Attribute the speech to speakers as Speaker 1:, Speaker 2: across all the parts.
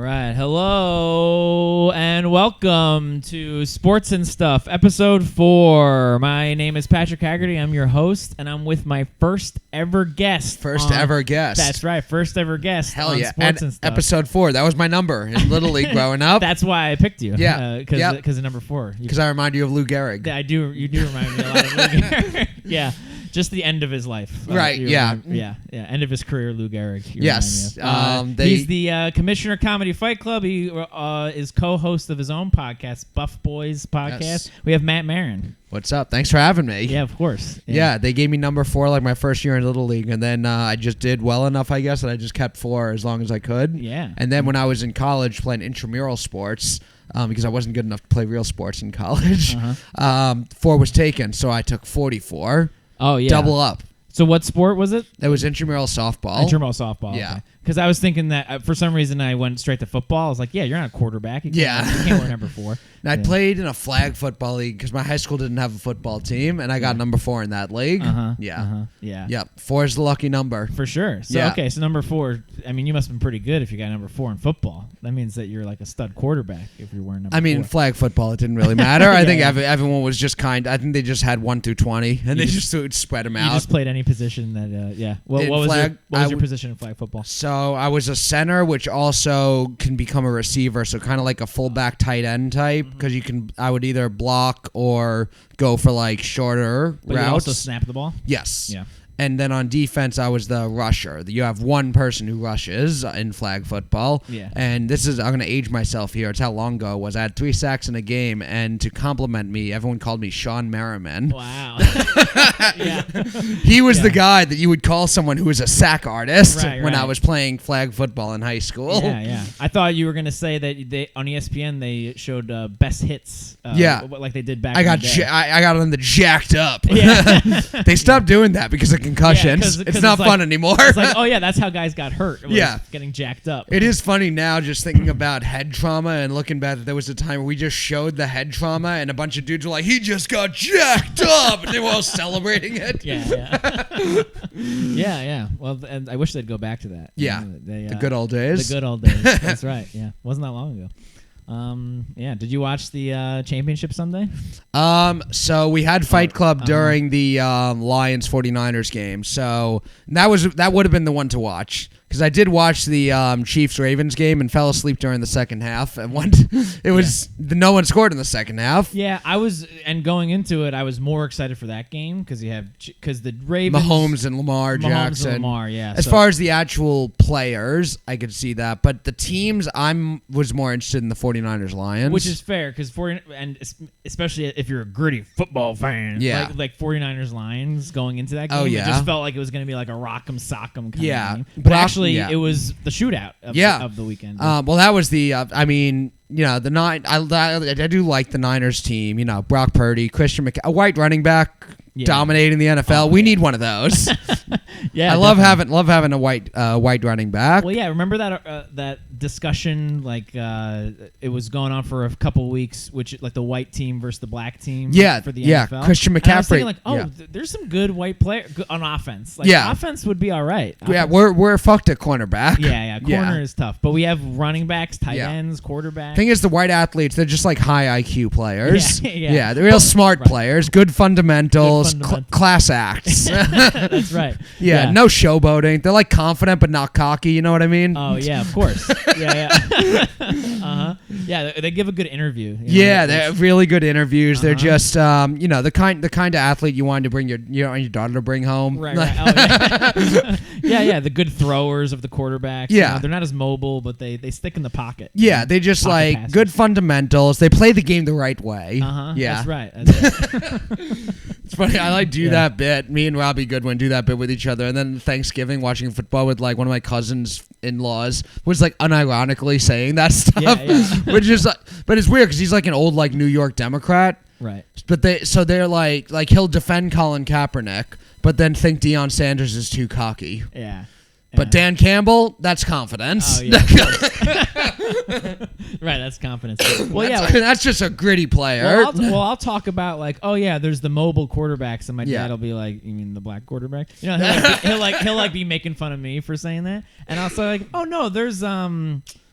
Speaker 1: right. Hello and welcome to Sports and Stuff, episode 4. My name is Patrick Haggerty. I'm your host, and I'm with my first ever guest.
Speaker 2: That's
Speaker 1: right, first ever guest.
Speaker 2: Hell
Speaker 1: on
Speaker 2: yeah.
Speaker 1: Sports and Stuff.
Speaker 2: Episode 4. That was my number in Little League growing up.
Speaker 1: That's why I picked you.
Speaker 2: Yeah.
Speaker 1: Because of number 4.
Speaker 2: Because I remind you of Lou Gehrig.
Speaker 1: I do. You do remind me a lot of Lou Gehrig. Yeah. Just the end of his life.
Speaker 2: Right, yeah.
Speaker 1: Yeah. End of his career, Lou Gehrig.
Speaker 2: Yes.
Speaker 1: He's the Commissioner Comedy Fight Club. He is co-host of his own podcast, Buff Boys Podcast.
Speaker 2: Yes.
Speaker 1: We have Matt Maran.
Speaker 2: What's up? Thanks for having me.
Speaker 1: Yeah, of course.
Speaker 2: Yeah, they gave me number 4 like my first year in Little League, and then I just did well enough, I guess, that I just kept 4 as long as I could.
Speaker 1: Yeah.
Speaker 2: And then when I was in college playing intramural sports, because I wasn't good enough to play real sports in college, 4 was taken, so I took 44.
Speaker 1: Oh, yeah.
Speaker 2: Double up.
Speaker 1: So what sport was it?
Speaker 2: It was intramural softball.
Speaker 1: Intramural softball.
Speaker 2: Yeah.
Speaker 1: Because I was thinking that for some reason I went straight to football. I was like, yeah, you're not a quarterback. You can't wear number 4.
Speaker 2: And I played in a flag football league because my high school didn't have a football team, and I got number 4 in that league. Yeah. Yep. 4 is the lucky number.
Speaker 1: For sure. So, okay, so number 4, I mean, you must have been pretty good if you got number 4 in football. That means that you're like a stud quarterback if you're wearing number 4.
Speaker 2: I mean, flag football, it didn't really matter. I think everyone was just I think they just had 1 through 20, and they just spread them out.
Speaker 1: You just played any position that, What was your position in flag football?
Speaker 2: So I was a center, which also can become a receiver, so kind of like a fullback tight end type, because I would either block or go for like shorter
Speaker 1: but
Speaker 2: routes.
Speaker 1: You also snap the ball?
Speaker 2: Yes.
Speaker 1: Yeah.
Speaker 2: And then on defense, I was the rusher. You have one person who rushes in flag football.
Speaker 1: Yeah.
Speaker 2: And I'm going to age myself here. It's how long ago it was. I had 3 sacks in a game, and to compliment me, everyone called me Sean Merriman.
Speaker 1: Wow. Yeah.
Speaker 2: He was the guy that you would call someone who was a sack artist when I was playing flag football in high school.
Speaker 1: Yeah. I thought you were going to say that on ESPN they showed best hits. Like they did back in the day.
Speaker 2: I got on the jacked up.
Speaker 1: Yeah.
Speaker 2: They stopped doing that because of concussions.
Speaker 1: Yeah,
Speaker 2: it's not fun anymore.
Speaker 1: It's like, oh yeah, that's how guys got hurt. Getting jacked up.
Speaker 2: It is funny now just thinking about head trauma and looking back that there was a time where we just showed the head trauma and a bunch of dudes were like, he just got jacked up, and they were all celebrating it.
Speaker 1: Yeah. Well, and I wish they'd go back to that.
Speaker 2: Yeah. The good old days.
Speaker 1: The good old days. That's right. Yeah. Wasn't that long ago. Did you watch the championship Sunday?
Speaker 2: So we had Fight Club during the Lions 49ers game. So that would have been the one to watch. Because I did watch the Chiefs-Ravens game and fell asleep during the second half. And no one scored in the second half.
Speaker 1: Yeah, and going into it, I was more excited for that game because the Ravens,
Speaker 2: Mahomes and Lamar Jackson.
Speaker 1: And Lamar, yeah.
Speaker 2: As far as the actual players, I could see that. But the teams, was more interested in the 49ers Lions.
Speaker 1: Which is fair because and especially if you're a gritty football fan, like 49ers Lions going into that game, it just felt like it was going to be like a rock'em sock'em kind of game. But actually, it was the shootout of the weekend.
Speaker 2: Well, that was the. I do like the Niners team. Brock Purdy, Christian McCaffrey, a white running back. Dominating the NFL. We need one of those. I love having a white running back.
Speaker 1: Well, yeah. Remember that discussion? Like it was going on for a couple weeks, which like the white team versus the black team. For the NFL.
Speaker 2: Christian McCaffrey.
Speaker 1: And I was thinking there's some good white players on offense. Offense would be all right.
Speaker 2: We're fucked at cornerback.
Speaker 1: Corner is tough, but we have running backs, tight ends, quarterbacks.
Speaker 2: Thing is, the white athletes, they're just like high IQ players.
Speaker 1: Yeah,
Speaker 2: they're real smart players, good fundamentals. Class acts.
Speaker 1: That's right.
Speaker 2: No showboating. They're like confident but not cocky. You know what I mean?
Speaker 1: Oh yeah, of course. Yeah, they give a good interview.
Speaker 2: They're really good interviews. They're just the kind of athlete you wanted to bring your daughter to bring home.
Speaker 1: Right. Oh, yeah. The good throwers of the quarterbacks.
Speaker 2: Yeah,
Speaker 1: they're not as mobile, but they stick in the pocket.
Speaker 2: Yeah, they just like passes. Good fundamentals. They play the game the right way.
Speaker 1: Yeah, that's right.
Speaker 2: It's funny. I do that bit. Me and Robbie Goodwin do that bit with each other, and then Thanksgiving watching football with like one of my cousins-in-laws was like unironically saying that stuff, which is but it's weird because he's like an old like New York Democrat,
Speaker 1: right?
Speaker 2: But they're like he'll defend Colin Kaepernick, but then think Deion Sanders is too cocky.
Speaker 1: Yeah.
Speaker 2: But Dan Campbell, that's confidence.
Speaker 1: Oh, yeah. Right, that's confidence. Well,
Speaker 2: that's just a gritty player.
Speaker 1: I'll talk about like, there's the mobile quarterbacks, and my dad will be like, "You mean the black quarterback?" He'll be making fun of me for saying that, and also like, "Oh no, there's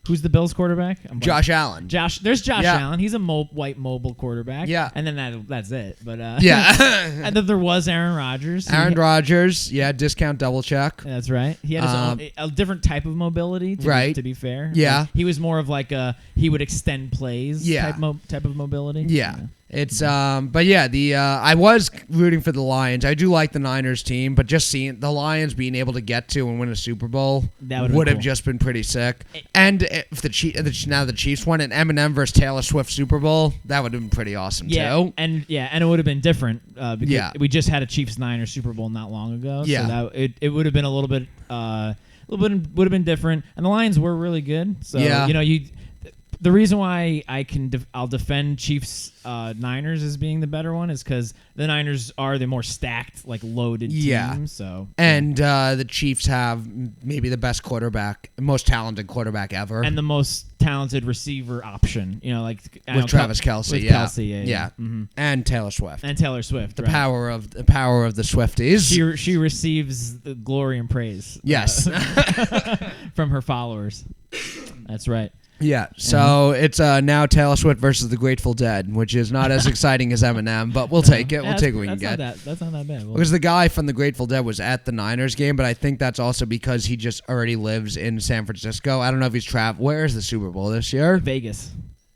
Speaker 1: Who's the Bills quarterback?
Speaker 2: Josh Allen.
Speaker 1: There's Josh Allen. He's a white mobile quarterback.
Speaker 2: Yeah.
Speaker 1: And then that's it. But
Speaker 2: yeah.
Speaker 1: And then there was Aaron Rodgers.
Speaker 2: Rodgers. Yeah. Discount double check.
Speaker 1: That's right. He had a different type of mobility. To be fair.
Speaker 2: Yeah.
Speaker 1: Like, he was more of like he would extend plays.
Speaker 2: Yeah.
Speaker 1: Type of mobility.
Speaker 2: Yeah. It's but yeah, I was rooting for the Lions. I do like the Niners team, but just seeing the Lions being able to get to and win a Super Bowl would have just been pretty sick. And if the Chiefs won an Eminem versus Taylor Swift Super Bowl, that would have been pretty awesome too.
Speaker 1: And it would have been different because we just had a Chiefs-Niners Super Bowl not long ago.
Speaker 2: Yeah.
Speaker 1: So that it would have been a little bit would have been different. And the Lions were really good. So the reason why I'll defend Chiefs Niners as being the better one is because the Niners are the more stacked, like loaded team. So
Speaker 2: and the Chiefs have maybe the best quarterback, most talented quarterback ever,
Speaker 1: and the most talented receiver option. With
Speaker 2: Travis Kelce.
Speaker 1: With Kelce, yeah.
Speaker 2: Mm-hmm. And Taylor Swift.
Speaker 1: The
Speaker 2: power of the Swifties.
Speaker 1: She receives the glory and praise.
Speaker 2: Yes,
Speaker 1: from her followers. That's right.
Speaker 2: Yeah, so it's now Taylor Swift versus the Grateful Dead, which is not as exciting as Eminem, but we'll take it. We'll take what we can get.
Speaker 1: That's not that bad.
Speaker 2: Because the guy from the Grateful Dead was at the Niners game, but I think that's also because he just already lives in San Francisco. I don't know if he's traveled. Where is the Super Bowl this year?
Speaker 1: Vegas.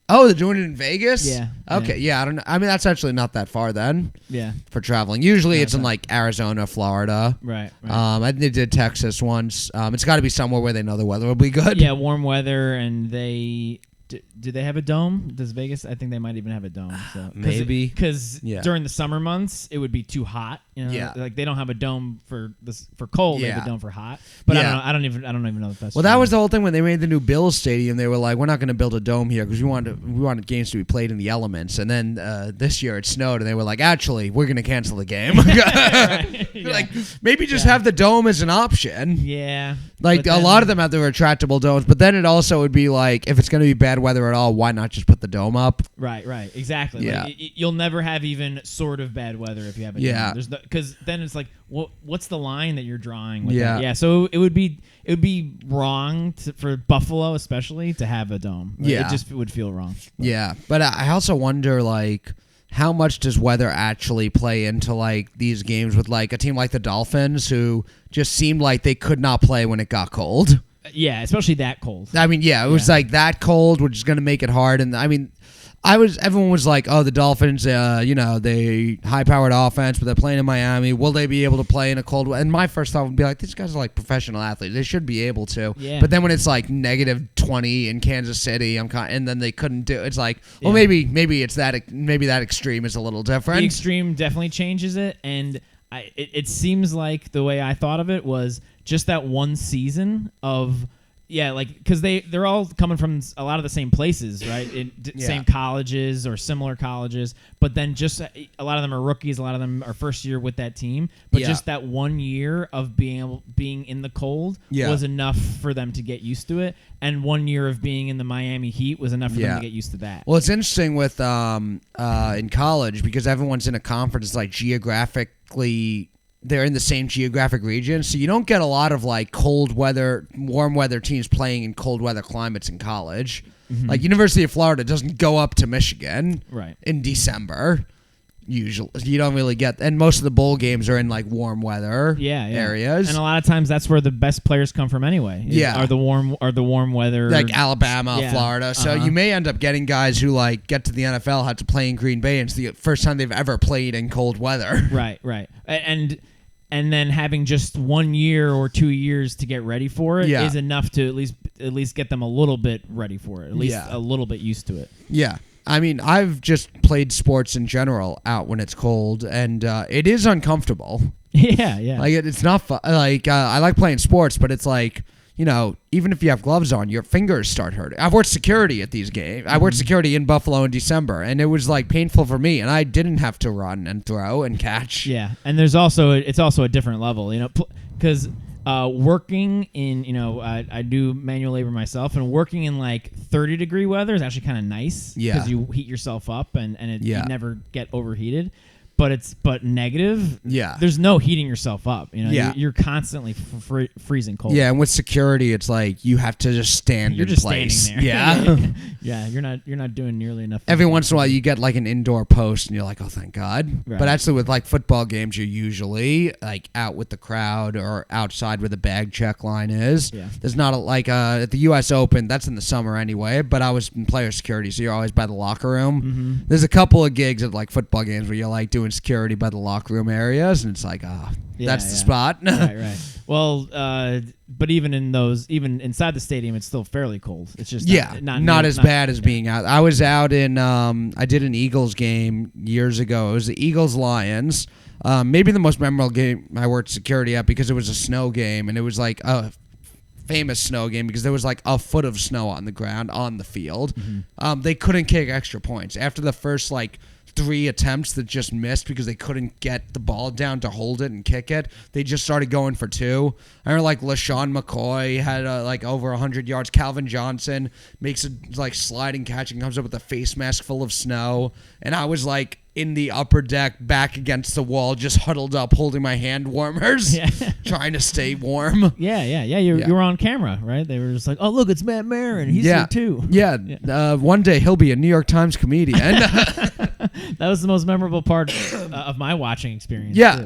Speaker 2: Oh, they're doing it in Vegas?
Speaker 1: Yeah.
Speaker 2: Okay, yeah, I don't know. I mean, that's actually not that far then.
Speaker 1: Yeah.
Speaker 2: For traveling. Usually it's in like Arizona, Florida.
Speaker 1: Right.
Speaker 2: I think they did Texas once. It's got to be somewhere where they know the weather will be good.
Speaker 1: Yeah, warm weather, and they... Do they have a dome? Does Vegas? I think they might even have a dome. So.
Speaker 2: Maybe
Speaker 1: because during the summer months it would be too hot. Like they don't have a dome for cold. They have a dome for hot. But I don't even know if that's.
Speaker 2: Well, that was the whole thing when they made the new Bills stadium. They were like, we're not going to build a dome here because we wanted games to be played in the elements. And then this year it snowed, and they were like, actually, we're going to cancel the game. Like maybe just have the dome as an option.
Speaker 1: Yeah.
Speaker 2: Like a lot of them have the retractable domes, but then it also would be like, if it's going to be bad weather at all, why not just put the dome up?
Speaker 1: Right, exactly.
Speaker 2: Yeah.
Speaker 1: Like, you'll never have even sort of bad weather if you have a dome. Because then it's like, what's the line that you're drawing? With that? Yeah. So it would be wrong for Buffalo, especially, to have a dome. Like, it just would feel wrong.
Speaker 2: But. Yeah, but I also wonder like, how much does weather actually play into like these games with like a team like the Dolphins who just seemed like they could not play when it got cold?
Speaker 1: Yeah, especially that cold.
Speaker 2: I mean, it was like that cold, which is going to make it hard. And I mean, everyone was like, oh, the Dolphins, they high-powered offense, but they're playing in Miami. Will they be able to play in a cold? And my first thought would be like, these guys are like professional athletes. They should be able to.
Speaker 1: Yeah.
Speaker 2: But then when it's like -20 in Kansas City, and then they couldn't do it. It's like, well, maybe it's maybe that extreme is a little different.
Speaker 1: The extreme definitely changes it, and it seems like the way I thought of it was just that one season of. Yeah, like because they're all coming from a lot of the same places, right? Same colleges or similar colleges, but then just a lot of them are rookies, a lot of them are first year with that team. But just that 1 year of being in the cold was enough for them to get used to it, and 1 year of being in the Miami Heat was enough for them to get used to that.
Speaker 2: Well, it's interesting with in college because everyone's in a conference like geographically. They're in the same geographic region, so you don't get a lot of like cold weather, warm weather teams playing in cold weather climates in college. Mm-hmm. Like University of Florida doesn't go up to Michigan in December. Usually, you don't really get, and most of the bowl games are in like warm weather areas,
Speaker 1: and a lot of times that's where the best players come from anyway. Are the warm weather,
Speaker 2: like Alabama, Florida. So you may end up getting guys who like get to the NFL, have to play in Green Bay, and it's the first time they've ever played in cold weather.
Speaker 1: Right, and then having just 1 year or 2 years to get ready for it is enough to at least get them a little bit ready for it, at least a little bit used to it. Yeah.
Speaker 2: I mean, I've just played sports in general out when it's cold, and it is uncomfortable.
Speaker 1: Yeah.
Speaker 2: Like, it's not fun. Like, I like playing sports, but it's like, even if you have gloves on, your fingers start hurting. I've worked security at these games. I worked security in Buffalo in December, and it was, like, painful for me, and I didn't have to run and throw and catch.
Speaker 1: Yeah, and it's also a different level, because... working in, I do manual labor myself, and working in like 30-degree weather is actually kind of nice because you heat yourself up and you never get overheated. but negative.
Speaker 2: Yeah.
Speaker 1: There's no heating yourself up.
Speaker 2: Yeah.
Speaker 1: You're constantly freezing cold.
Speaker 2: Yeah, and with security, it's like you have to just stand
Speaker 1: You're
Speaker 2: in
Speaker 1: just
Speaker 2: place.
Speaker 1: standing there.
Speaker 2: Yeah.
Speaker 1: Yeah, you're not doing nearly enough.
Speaker 2: Every once in a while, you get like an indoor post, and you're like, "Oh, thank God!"
Speaker 1: Right.
Speaker 2: But actually, with like football games, you're usually like out with the crowd or outside where the bag check line is.
Speaker 1: Yeah.
Speaker 2: There's not at the U.S. Open. That's in the summer anyway. But I was in player security, so you're always by the locker room.
Speaker 1: Mm-hmm.
Speaker 2: There's a couple of gigs at like football games where you're like doing security by the locker room areas, and it's like, that's the spot.
Speaker 1: Right. Well, but even inside the stadium, it's still fairly cold. It's just
Speaker 2: not as bad as being out. I was out in I did an Eagles game years ago. It was the Eagles-Lions. Maybe the most memorable game I worked security at because it was a snow game, and it was like a famous snow game because there was like a foot of snow on the ground on the field. Mm-hmm. They couldn't kick extra points after the first like 3 attempts that just missed because they couldn't get the ball down to hold it and kick it. They just started going for 2. I remember like LaShawn McCoy had like over 100 yards. Calvin Johnson makes a like sliding catch and comes up with a face mask full of snow. And I was like in the upper deck back against the wall, just huddled up, holding my hand warmers, trying to stay warm.
Speaker 1: Yeah. You were on camera, right? They were just like, "Oh, look, it's Matt Maran. He's here too."
Speaker 2: Yeah. One day he'll be a New York Times comedian.
Speaker 1: That was the most memorable part of my watching experience.
Speaker 2: Yeah.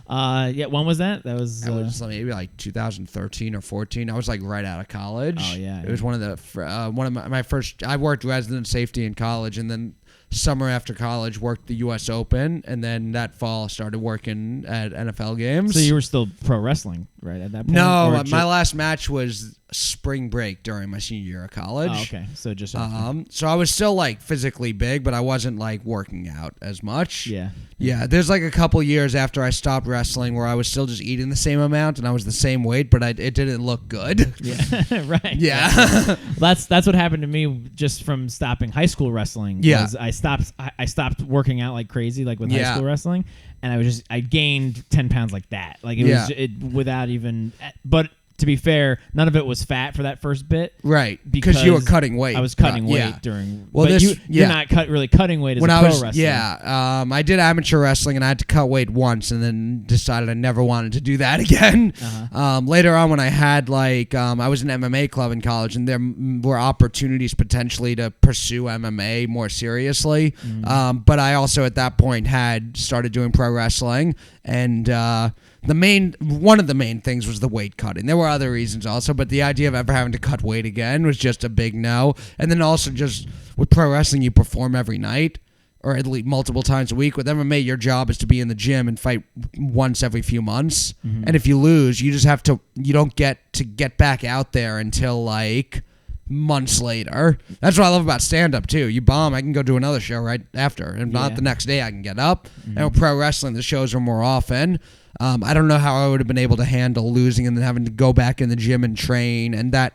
Speaker 1: When was that? That was
Speaker 2: maybe like 2013 or 14. I was like right out of college.
Speaker 1: Oh yeah.
Speaker 2: It was one of my first. I worked resident safety in college, and then summer after college worked the U.S. Open, and then that fall started working at NFL games.
Speaker 1: So you were still pro wrestling, right, at that point?
Speaker 2: No, my last match was spring break during my senior year of college.
Speaker 1: Oh, okay. So just
Speaker 2: so I was still like physically big, but I wasn't like working out as much.
Speaker 1: Yeah.
Speaker 2: Yeah, there's like a couple years after I stopped wrestling where I was still just eating the same amount and I was the same weight, but it didn't look good.
Speaker 1: Yeah, right.
Speaker 2: Yeah.
Speaker 1: That's what happened to me just from stopping high school wrestling.
Speaker 2: Yeah.
Speaker 1: I stopped working out like crazy, like with high school wrestling, and I gained 10 pounds like that. Like it was without even, but to be fair, none of it was fat for that first bit.
Speaker 2: Right. Because you were cutting weight.
Speaker 1: I was cutting weight during.
Speaker 2: Well,
Speaker 1: but you're not really cutting weight as a pro wrestler.
Speaker 2: Yeah. I did amateur wrestling and I had to cut weight once and then decided I never wanted to do that again. Uh-huh. Later on when I had I was in an MMA club in college and there were opportunities potentially to pursue MMA more seriously. Mm-hmm. But I also at that point had started doing pro wrestling and one of the main things was the weight cutting. There were other reasons also, but the idea of ever having to cut weight again was just a big no. And then also just with pro wrestling, you perform every night or at least multiple times a week. With MMA, your job is to be in the gym and fight once every few months. Mm-hmm. And if you lose, you don't get to get back out there until like months later. That's what I love about stand-up too. You bomb, I can go do another show right after. And if not the next day, I can get up. Mm-hmm. And with pro wrestling, the shows are more often. I don't know how I would have been able to handle losing and then having to go back in the gym and train, and that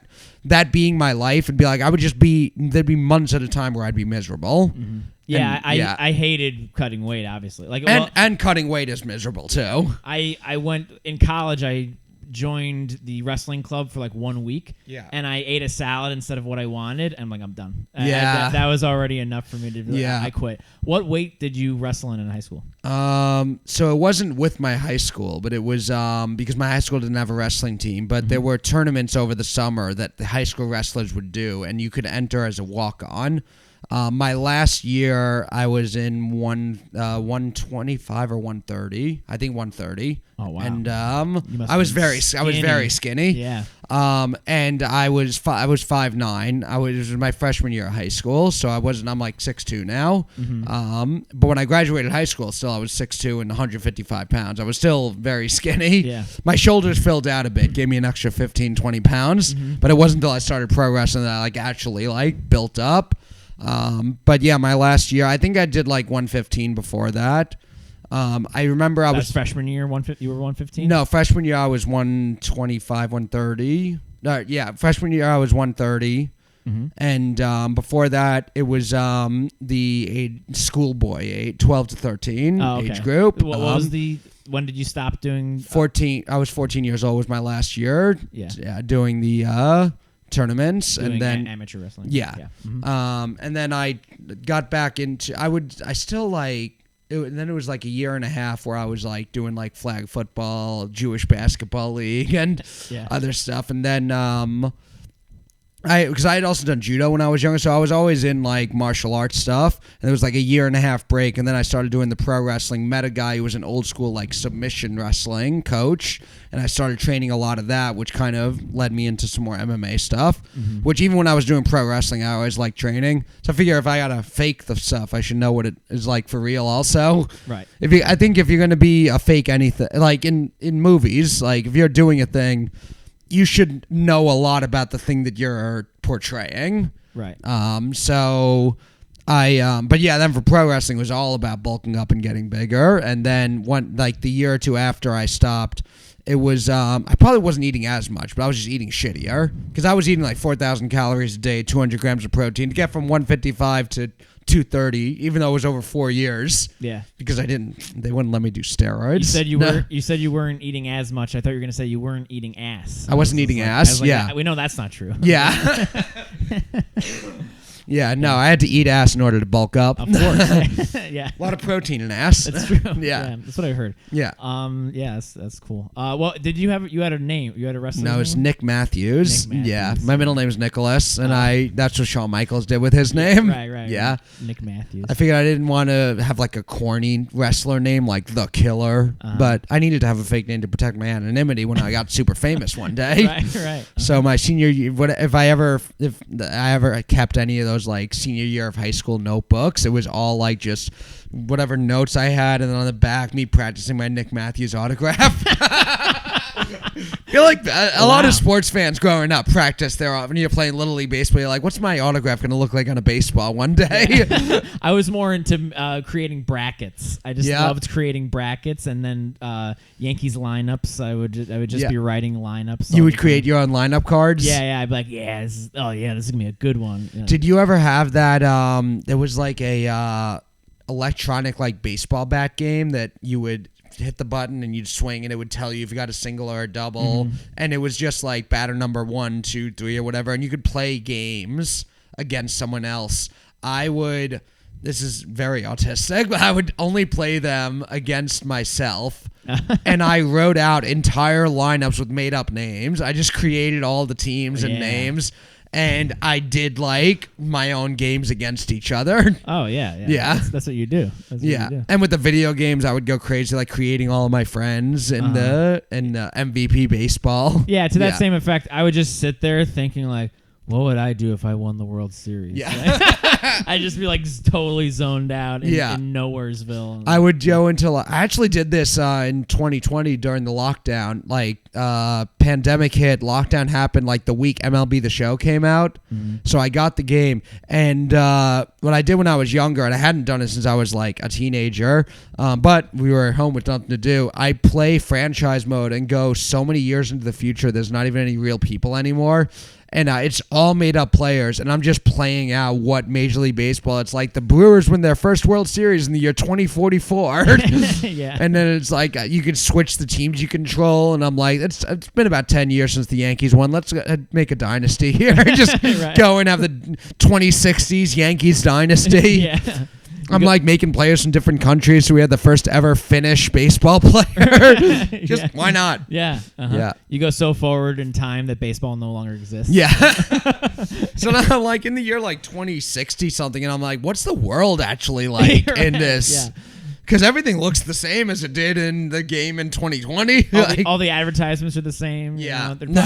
Speaker 2: being my life, and be like, there'd be months at a time where I'd be miserable.
Speaker 1: Mm-hmm. Yeah, I hated cutting weight, obviously.
Speaker 2: And cutting weight is miserable too.
Speaker 1: I went in college. I joined the wrestling club for like 1 week.
Speaker 2: Yeah.
Speaker 1: And I ate a salad instead of what I wanted. I'm like, I'm done.
Speaker 2: Yeah.
Speaker 1: That was already enough for me to be like, I quit. What weight did you wrestle in high school?
Speaker 2: So it wasn't with my high school, but it was because my high school didn't have a wrestling team, but there were tournaments over the summer that the high school wrestlers would do, and you could enter as a walk-on. My last year, I was in 125 or 130. I think 130.
Speaker 1: Oh wow!
Speaker 2: And I was very skinny.
Speaker 1: Yeah.
Speaker 2: And I was 5'9". It was my freshman year of high school, so I'm like 6'2" now. Mm-hmm. But when I graduated high school, still I was 6'2" and 155 pounds. I was still very skinny.
Speaker 1: Yeah.
Speaker 2: My shoulders filled out a bit, gave me an extra 15, 20 pounds. Mm-hmm. But it wasn't until I started pro wrestling that I actually built up. But yeah, my last year, I think I did 115 before that. I remember I was
Speaker 1: freshman year. You were 115.
Speaker 2: No, freshman year I was 125, 130. Freshman year I was 130, and before that it was the schoolboy 12 to 13 age group.
Speaker 1: What was when did you stop doing?
Speaker 2: 14. I was 14 years old. Was my last year. Yeah, doing the tournaments and then
Speaker 1: amateur wrestling.
Speaker 2: Yeah. Mm-hmm. And then I got back into. I still then it was like a year and a half where I was like doing like flag football, Jewish basketball league, and other stuff. And then because I had also done judo when I was younger, so I was always in like martial arts stuff. And there was like a year and a half break, and then I started doing the pro wrestling. Met a guy who was an old school like submission wrestling coach, and I started training a lot of that, which kind of led me into some more MMA stuff. Which even when I was doing pro wrestling, I always liked training. So I figure if I gotta fake the stuff, I should know what it is like for real. Also,
Speaker 1: right?
Speaker 2: I think if you're gonna be a fake anything, like in movies, like if you're doing a thing, you should know a lot about the thing that you're portraying.
Speaker 1: Right.
Speaker 2: So but yeah, then for pro wrestling, it was all about bulking up and getting bigger. And then the year or two after I stopped, it was, I probably wasn't eating as much, but I was just eating shittier. Because I was eating like 4,000 calories a day, 200 grams of protein to get from 155 to 230, even though it was over 4 years.
Speaker 1: Yeah.
Speaker 2: Because they wouldn't let me do steroids.
Speaker 1: You said you weren't eating as much. I thought you were going to say you weren't eating ass.
Speaker 2: I wasn't eating ass. Yeah.
Speaker 1: We know that's not true.
Speaker 2: Yeah. Yeah, no, I had to eat ass in order to bulk up.
Speaker 1: Of course. Yeah.
Speaker 2: A lot of protein in ass.
Speaker 1: That's true.
Speaker 2: Yeah.
Speaker 1: That's what I heard.
Speaker 2: Yeah.
Speaker 1: Yeah, that's cool. Well, you had a name? You had a wrestling name?
Speaker 2: No, it's Nick Matthews.
Speaker 1: Nick Matthews.
Speaker 2: Yeah. My middle name is Nicholas, and that's what Shawn Michaels did with his name.
Speaker 1: Right.
Speaker 2: Yeah.
Speaker 1: Nick Matthews.
Speaker 2: I figured I didn't want to have like a corny wrestler name like The Killer, but I needed to have a fake name to protect my anonymity when I got super famous one day.
Speaker 1: Right.
Speaker 2: So my senior year, if I ever kept any of those like senior year of high school notebooks, it was all like just whatever notes I had, and then on the back, me practicing my Nick Matthews autograph. I feel like a lot of sports fans growing up practice their when you're playing Little League Baseball. You're like, what's my autograph going to look like on a baseball one day?
Speaker 1: Yeah. I was more into creating brackets. I just loved creating brackets, and then Yankees lineups. I would just be writing lineups.
Speaker 2: You would create your own lineup cards?
Speaker 1: Yeah. I'd be like, this is going to be a good one. Yeah.
Speaker 2: Did you ever have that? There was like a electronic like baseball bat game that you would hit the button and you'd swing and it would tell you if you got a single or a double, and it was just like batter number 1, 2, 3 or whatever, and you could play games against someone else. This is very autistic, but I would only play them against myself. And I wrote out entire lineups with made up names. I just created all the teams and names. And I did like my own games against each other.
Speaker 1: Oh yeah. That's what you do.
Speaker 2: And with the video games, I would go crazy, like creating all of my friends in the MVP baseball.
Speaker 1: Yeah, to that same effect, I would just sit there thinking like, what would I do if I won the World Series?
Speaker 2: Yeah.
Speaker 1: I'd just be like totally zoned out in Nowheresville.
Speaker 2: I would go until I actually did this in 2020 during the lockdown. Like pandemic hit, lockdown happened like the week MLB The Show came out. So I got the game. And what I did when I was younger, and I hadn't done it since I was like a teenager, but we were at home with nothing to do, I play franchise mode and go so many years into the future, there's not even any real people anymore. And it's all made up players, and I'm just playing out what Major League Baseball. It's like the Brewers win their first World Series in the year 2044.
Speaker 1: Yeah.
Speaker 2: And then it's like you can switch the teams you control, and I'm like, it's been about 10 years since the Yankees won. Let's make a dynasty here. Just go and have the 2060s Yankees dynasty.
Speaker 1: Yeah.
Speaker 2: I'm like making players from different countries, so we had the first ever Finnish baseball player. Just why not?
Speaker 1: Yeah.
Speaker 2: Yeah.
Speaker 1: You go so forward in time that baseball no longer exists.
Speaker 2: Yeah. So now I'm like in the year like 2060 something, and I'm like, what's the world actually like in this? Yeah. Because everything looks the same as it did in the game in 2020.
Speaker 1: All the advertisements are the same.
Speaker 2: Yeah.
Speaker 1: You know,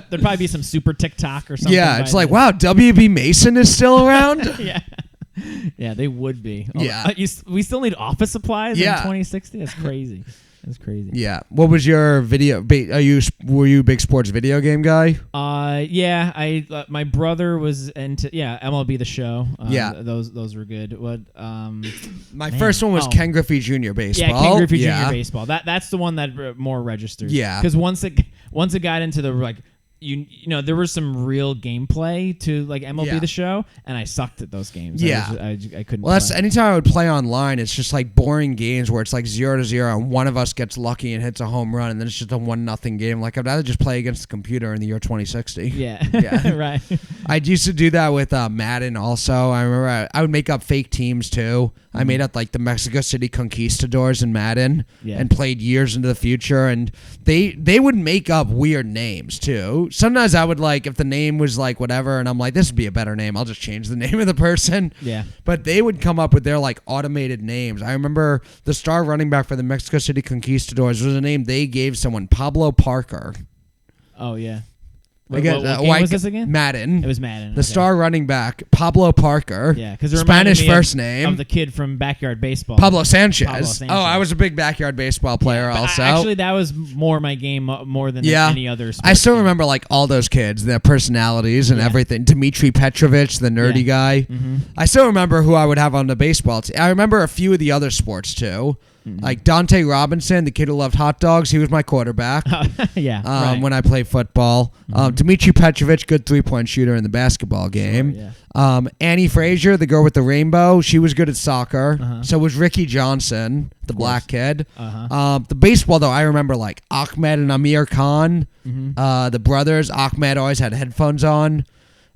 Speaker 1: there'd probably be some super TikTok or something.
Speaker 2: Yeah, it's like, wow, W.B. Mason is still around?
Speaker 1: Yeah. Yeah, they would be.
Speaker 2: Yeah.
Speaker 1: We still need office supplies in 2060? That's crazy. That's crazy.
Speaker 2: Yeah. What was your video? Were you a big sports video game guy?
Speaker 1: Yeah. My brother was into MLB The Show. Those were good.
Speaker 2: My first one was Ken Griffey Jr. Baseball.
Speaker 1: Yeah, Ken Griffey Jr. Baseball. That's the one that more registers.
Speaker 2: Yeah.
Speaker 1: Because once it got into the like. You know there was some real gameplay to like MLB The Show, and I sucked at those games.
Speaker 2: Yeah,
Speaker 1: I couldn't.
Speaker 2: Well, that's anytime I would play online. It's just like boring games where it's like 0-0, and one of us gets lucky and hits a home run, and then it's just a 1-0 game. Like I'd rather just play against the computer in the year 2060.
Speaker 1: Yeah, right.
Speaker 2: I used to do that with Madden also. I remember I would make up fake teams too. I made up like the Mexico City Conquistadors in Madden and played years into the future. And they would make up weird names too. Sometimes I would like, if the name was like whatever, and I'm like, this would be a better name, I'll just change the name of the person.
Speaker 1: Yeah.
Speaker 2: But they would come up with their like automated names. I remember the star running back for the Mexico City Conquistadors was a name they gave someone, Pablo Parker.
Speaker 1: Oh, yeah.
Speaker 2: What
Speaker 1: game was this again?
Speaker 2: Madden.
Speaker 1: It was Madden.
Speaker 2: The star running back, Pablo Parker.
Speaker 1: Yeah, because it
Speaker 2: Spanish
Speaker 1: reminded me
Speaker 2: first name.
Speaker 1: of the kid from Backyard Baseball.
Speaker 2: Pablo Sanchez. Oh, I was a big Backyard Baseball player also.
Speaker 1: Actually, that was more my game more than any other sport
Speaker 2: I still
Speaker 1: game.
Speaker 2: remember like all those kids, their personalities and everything. Dmitry Petrovic, the nerdy guy. Mm-hmm. I still remember who I would have on the baseball team. I remember a few of the other sports too. Mm-hmm. Like Dante Robinson, the kid who loved hot dogs, he was my quarterback. When I played football. Mm-hmm. Dmitry Petrovic, good 3-point shooter in the basketball game. Sure, yeah. Annie Frazier, the girl with the rainbow, she was good at soccer. Uh-huh. So was Ricky Johnson, the black kid. Uh-huh. The baseball, though, I remember like Ahmed and Amir Khan, the brothers. Ahmed always had headphones on.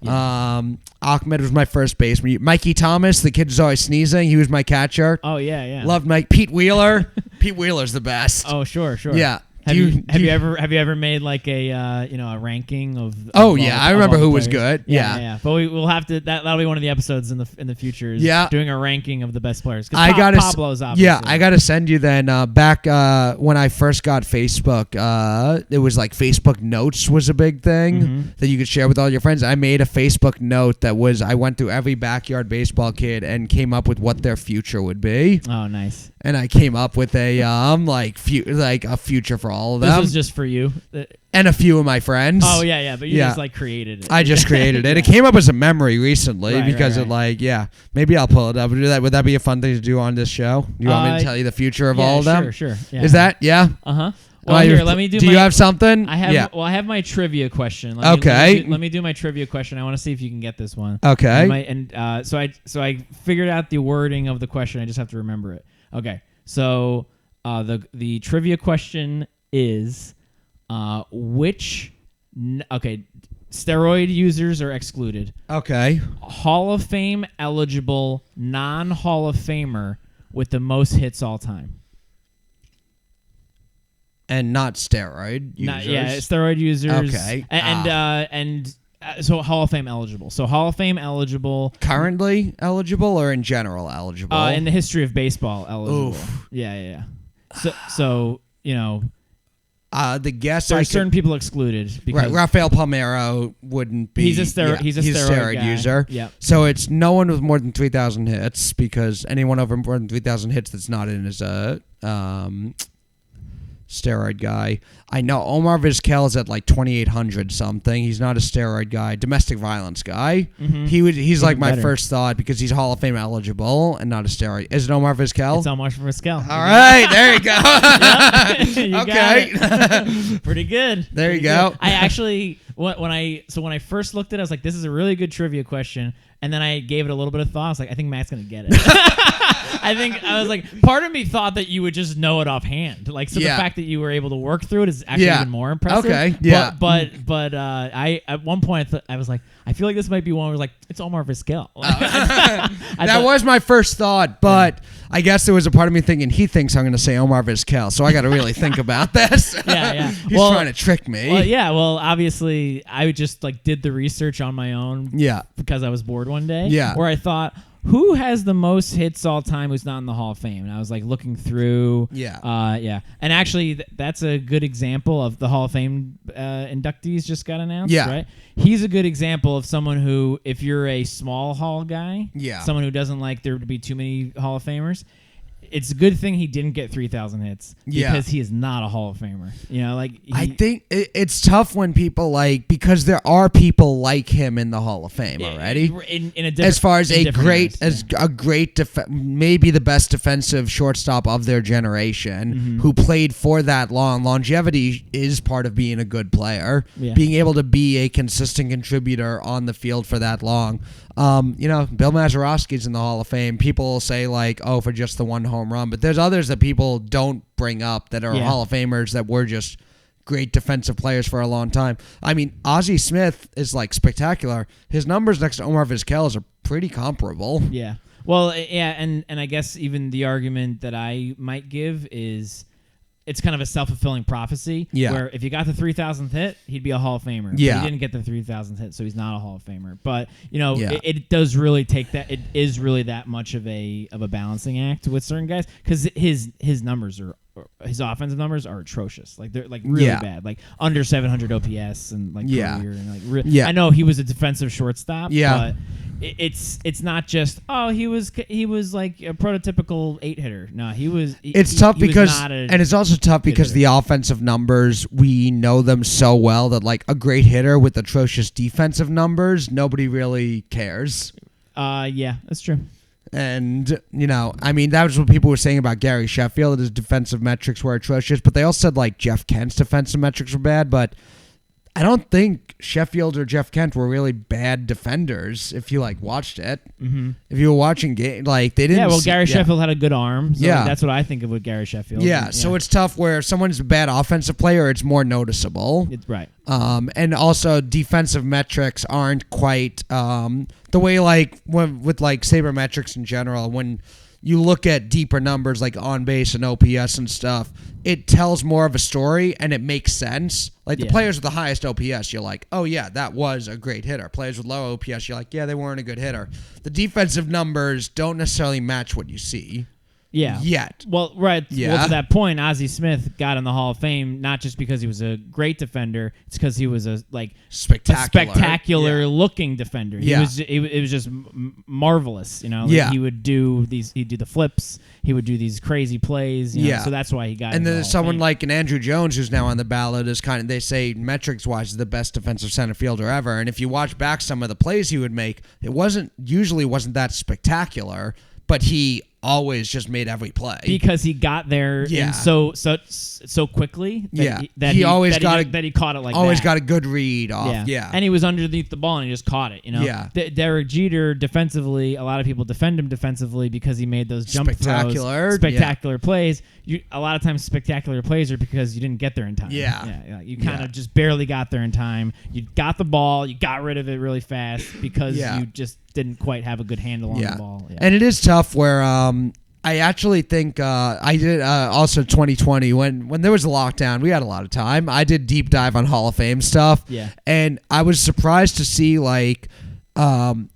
Speaker 2: Yeah. Ahmed was my first baseman. Mikey Thomas, the kid who's always sneezing, he was my catcher.
Speaker 1: Oh yeah.
Speaker 2: Loved Mike. Pete Wheeler. Pete Wheeler's the best.
Speaker 1: Oh sure.
Speaker 2: Yeah.
Speaker 1: Have you ever made like a ranking of
Speaker 2: I remember who was good.
Speaker 1: Yeah. But we'll have to that'll be one of the episodes in the future. Doing a ranking of the best players. Pablo's obviously.
Speaker 2: Yeah, I gotta send you then. Back when I first got Facebook, it was like Facebook Notes was a big thing that you could share with all your friends. I made a Facebook note that was I went through every Backyard Baseball kid and came up with what their future would be.
Speaker 1: Oh, nice.
Speaker 2: And I came up with a a future for all of them.
Speaker 1: This was just for you.
Speaker 2: And a few of my friends.
Speaker 1: Oh yeah, but you just like created it.
Speaker 2: I just created it. It came up as a memory recently because it maybe I'll pull it up and do that. Would that be a fun thing to do on this show? You want me to tell you the future of all of them?
Speaker 1: Sure. Yeah.
Speaker 2: Is that
Speaker 1: Uh-huh. Well, here, let me do.
Speaker 2: Do you have something?
Speaker 1: I have. Well, I have my trivia question. Let me do my trivia question. I want to see if you can get this one.
Speaker 2: Okay.
Speaker 1: So I figured out the wording of the question. I just have to remember it. Okay. So the trivia question is steroid users are excluded.
Speaker 2: Okay.
Speaker 1: Hall of Fame eligible non-Hall of Famer with the most hits all time.
Speaker 2: And not steroid users.
Speaker 1: Steroid users.
Speaker 2: Okay.
Speaker 1: So Hall of Fame eligible. So Hall of Fame eligible.
Speaker 2: Currently eligible or in general eligible?
Speaker 1: In the history of baseball eligible.
Speaker 2: Oof.
Speaker 1: Yeah. So
Speaker 2: the guess
Speaker 1: there are certain people excluded because
Speaker 2: Rafael Palmeiro wouldn't be.
Speaker 1: He's a steroid guy.
Speaker 2: user.
Speaker 1: Yeah.
Speaker 2: So it's no one with more than 3,000 hits because anyone over more than 3,000 hits that's not in is a steroid guy. I know Omar Vizquel is at like 2,800 something. He's not a steroid guy. Domestic violence guy. Mm-hmm. He's like my first thought because he's Hall of Fame eligible and not a steroid. Is it Omar Vizquel?
Speaker 1: It's Omar Vizquel.
Speaker 2: All right, there you go.
Speaker 1: You
Speaker 2: okay,
Speaker 1: got it. Pretty good.
Speaker 2: There you go.
Speaker 1: I actually when I first looked at it, I was like, this is a really good trivia question, and then I gave it a little bit of thought. I was like, I think Matt's gonna get it. I was like, part of me thought that you would just know it offhand. Like, so the fact that you were able to work through it is actually even more impressive.
Speaker 2: Okay, yeah.
Speaker 1: But I at one point I was like, I feel like this might be one where like it's Omar Vizquel.
Speaker 2: That was my first thought, but I guess there was a part of me thinking he thinks I'm going to say Omar Vizquel, so I got to really think about this.
Speaker 1: Yeah.
Speaker 2: He's trying to trick me.
Speaker 1: Well, obviously I just like did the research on my own.
Speaker 2: Yeah.
Speaker 1: Because I was bored one day.
Speaker 2: Yeah.
Speaker 1: Where I thought, who has the most hits all time who's not in the Hall of Fame? And I was like looking through.
Speaker 2: Yeah.
Speaker 1: And actually, that's a good example of the Hall of Fame inductees just got announced.
Speaker 2: Yeah.
Speaker 1: Right? He's a good example of someone who, if you're a small Hall guy, someone who doesn't like there to be too many Hall of Famers, it's a good thing he didn't get 3,000 hits because he is not a Hall of Famer. You know, like
Speaker 2: I think it's tough when people because there are people like him in the Hall of Fame already.
Speaker 1: In a different,
Speaker 2: as far as a great maybe the best defensive shortstop of their generation who played for that long. Longevity is part of being a good player. Yeah. Being able to be a consistent contributor on the field for that long. Bill Mazeroski's in the Hall of Fame. People will say for just the one home run, but there's others that people don't bring up that are Hall of Famers that were just great defensive players for a long time. I mean, Ozzie Smith is like spectacular. His numbers next to Omar Vizquel are pretty comparable.
Speaker 1: Yeah. Well, yeah, and I guess even the argument that I might give is it's kind of a self-fulfilling prophecy.
Speaker 2: Yeah.
Speaker 1: Where if you got the 3,000th hit, he'd be a Hall of Famer.
Speaker 2: Yeah.
Speaker 1: But he didn't get the 3,000th hit, so he's not a Hall of Famer. But it does really take that. It is really that much of a balancing act with certain guys because his numbers are. His offensive numbers are atrocious. Like they're like really bad. Like under 700 OPS and like career and like I know he was a defensive shortstop.
Speaker 2: Yeah.
Speaker 1: But it's not just he was like a prototypical 8-hitter. No, he was.
Speaker 2: It's tough because and it's also tough because the offensive numbers we know them so well that like a great hitter with atrocious defensive numbers nobody really cares.
Speaker 1: Yeah, that's true.
Speaker 2: And, I mean, that was what people were saying about Gary Sheffield. His defensive metrics were atrocious, but they also said, like, Jeff Kent's defensive metrics were bad. But I don't think Sheffield or Jeff Kent were really bad defenders if you, like, watched it. Mm-hmm. If you were watching game, like, they didn't...
Speaker 1: Yeah, well, Gary Sheffield had a good arm. So like, that's what I think of with Gary Sheffield.
Speaker 2: Yeah, so it's tough where if someone's a bad offensive player, it's more noticeable.
Speaker 1: It's right.
Speaker 2: And also defensive metrics aren't quite the way like with like sabermetrics in general. When you look at deeper numbers like on base and OPS and stuff, it tells more of a story and it makes sense. Like the players with the highest OPS, you're like, oh yeah, that was a great hitter. Players with low OPS, you're like, yeah, they weren't a good hitter. The defensive numbers don't necessarily match what you see.
Speaker 1: Yeah.
Speaker 2: Yet.
Speaker 1: Well, right. Yeah. Well, to that point, Ozzie Smith got in the Hall of Fame not just because he was a great defender; it's because he was a spectacular looking defender. It was just marvelous. He would do these. He'd do the flips. He would do these crazy plays. So that's why he got.
Speaker 2: And then
Speaker 1: there's
Speaker 2: someone like an Andrew Jones who's now on the ballot is kind of, they say metrics wise is the best defensive center fielder ever. And if you watch back some of the plays he would make, it wasn't that spectacular, but he always just made every play
Speaker 1: because he got there so quickly that he caught it like
Speaker 2: always
Speaker 1: that.
Speaker 2: Got a good read off
Speaker 1: and he was underneath the ball and he just caught it. Derek Jeter defensively, a lot of people defend him defensively because he made those jump throws, spectacular plays. A lot of times spectacular plays are because you didn't get there in time. You kind of just barely got there in time. You got the ball, you got rid of it really fast because you just didn't quite have a good handle on the ball.
Speaker 2: And it is tough where I actually think I did also 2020 when there was a lockdown. We had a lot of time. I did deep dive on Hall of Fame stuff. And I was surprised to see like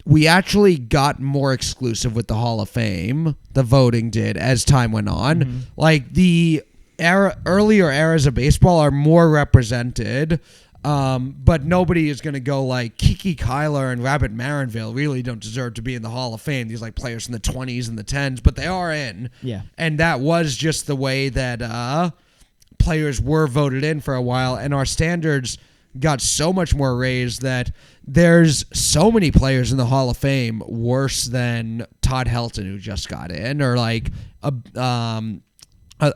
Speaker 2: we actually got more exclusive with the Hall of Fame. The voting did as time went on. Mm-hmm. Like the earlier eras of baseball are more represented. But nobody is going to go like Kiki Kyler and Rabbit Marinville really don't deserve to be in the Hall of Fame. These like players in the 20s and the 10s, but they are in.
Speaker 1: Yeah.
Speaker 2: And that was just the way that players were voted in for a while. And our standards got so much more raised that there's so many players in the Hall of Fame worse than Todd Helton, who just got in, or like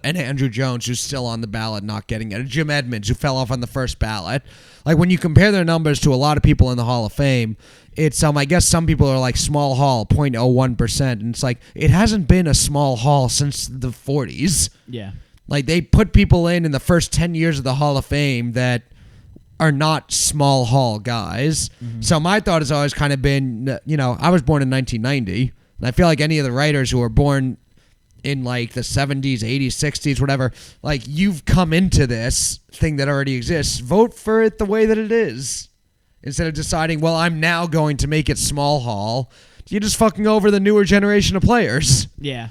Speaker 2: and Andrew Jones, who's still on the ballot, not getting it. Jim Edmonds, who fell off on the first ballot. Like, when you compare their numbers to a lot of people in the Hall of Fame, it's, I guess some people are like small hall, 0.01%. And it's like, it hasn't been a small hall since the 40s.
Speaker 1: Yeah.
Speaker 2: Like, they put people in the first 10 years of the Hall of Fame that are not small hall guys. Mm-hmm. So my thought has always kind of been, I was born in 1990. And I feel like any of the writers who were born in like the 70s, 80s, 60s, whatever, like you've come into this thing that already exists. Vote for it the way that it is. Instead of deciding, well, I'm now going to make it small hall. You're just fucking over the newer generation of players.
Speaker 1: Yeah.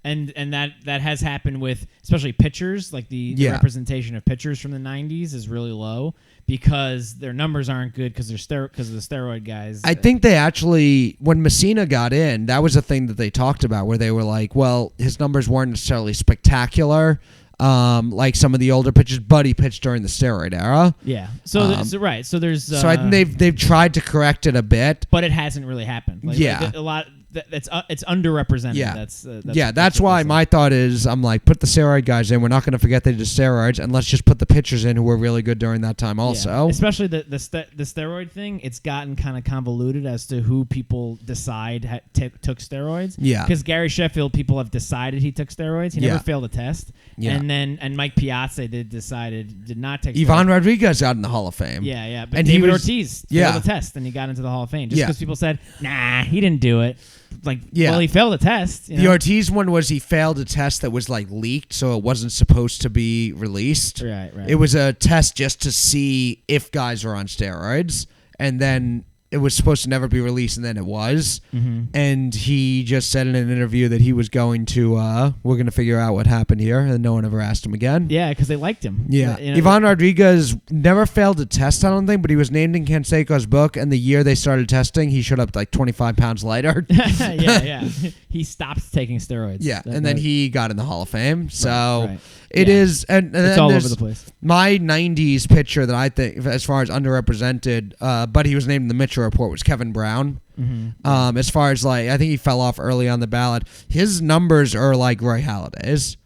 Speaker 1: And that has happened with especially pitchers. Like the representation of pitchers from the 90s is really low because their numbers aren't good because of the steroid guys.
Speaker 2: I think they actually, when Messina got in, that was a thing that they talked about where they were like, well, his numbers weren't necessarily spectacular. Like some of the older pitchers, but he pitched during the steroid era.
Speaker 1: Yeah. So right. So there's.
Speaker 2: So I think they've tried to correct it a bit,
Speaker 1: but it hasn't really happened. Like, a lot. it's underrepresented.
Speaker 2: Yeah,
Speaker 1: that's
Speaker 2: that's why my thought is I'm like, put the steroid guys in. We're not going to forget they did steroids, and let's just put the pitchers in who were really good during that time also.
Speaker 1: Yeah. Especially the steroid thing. It's gotten kind of convoluted as to who people decide took steroids.
Speaker 2: Yeah,
Speaker 1: because Gary Sheffield, people have decided he took steroids. He never failed a test. Yeah. And Mike Piazza did not take steroids.
Speaker 2: Ivan Rodriguez out in the Hall of Fame.
Speaker 1: Yeah. But David Ortiz failed the test and he got into the Hall of Fame just because people said, nah, he didn't do it. Well, he failed a test.
Speaker 2: The Ortiz one was he failed a test that was leaked, so it wasn't supposed to be released.
Speaker 1: Right.
Speaker 2: It was a test just to see if guys were on steroids, and then it was supposed to never be released, and then it was. Mm-hmm. And he just said in an interview that he was going to, we're going to figure out what happened here, and no one ever asked him again.
Speaker 1: Yeah, because they liked him.
Speaker 2: Yeah. Ivan Rodriguez never failed a test, I don't think, but he was named in Canseco's book, and the year they started testing, he showed up 25 pounds lighter.
Speaker 1: Yeah. He stopped taking steroids.
Speaker 2: Yeah, and then he got in the Hall of Fame. So
Speaker 1: right.
Speaker 2: it is, and
Speaker 1: it's all over the place.
Speaker 2: My 90s pitcher that I think, as far as underrepresented, but he was named in the Mitchell report, was Kevin Brown. Mm-hmm. As far as I think he fell off early on the ballot. His numbers are like Roy Halladay's.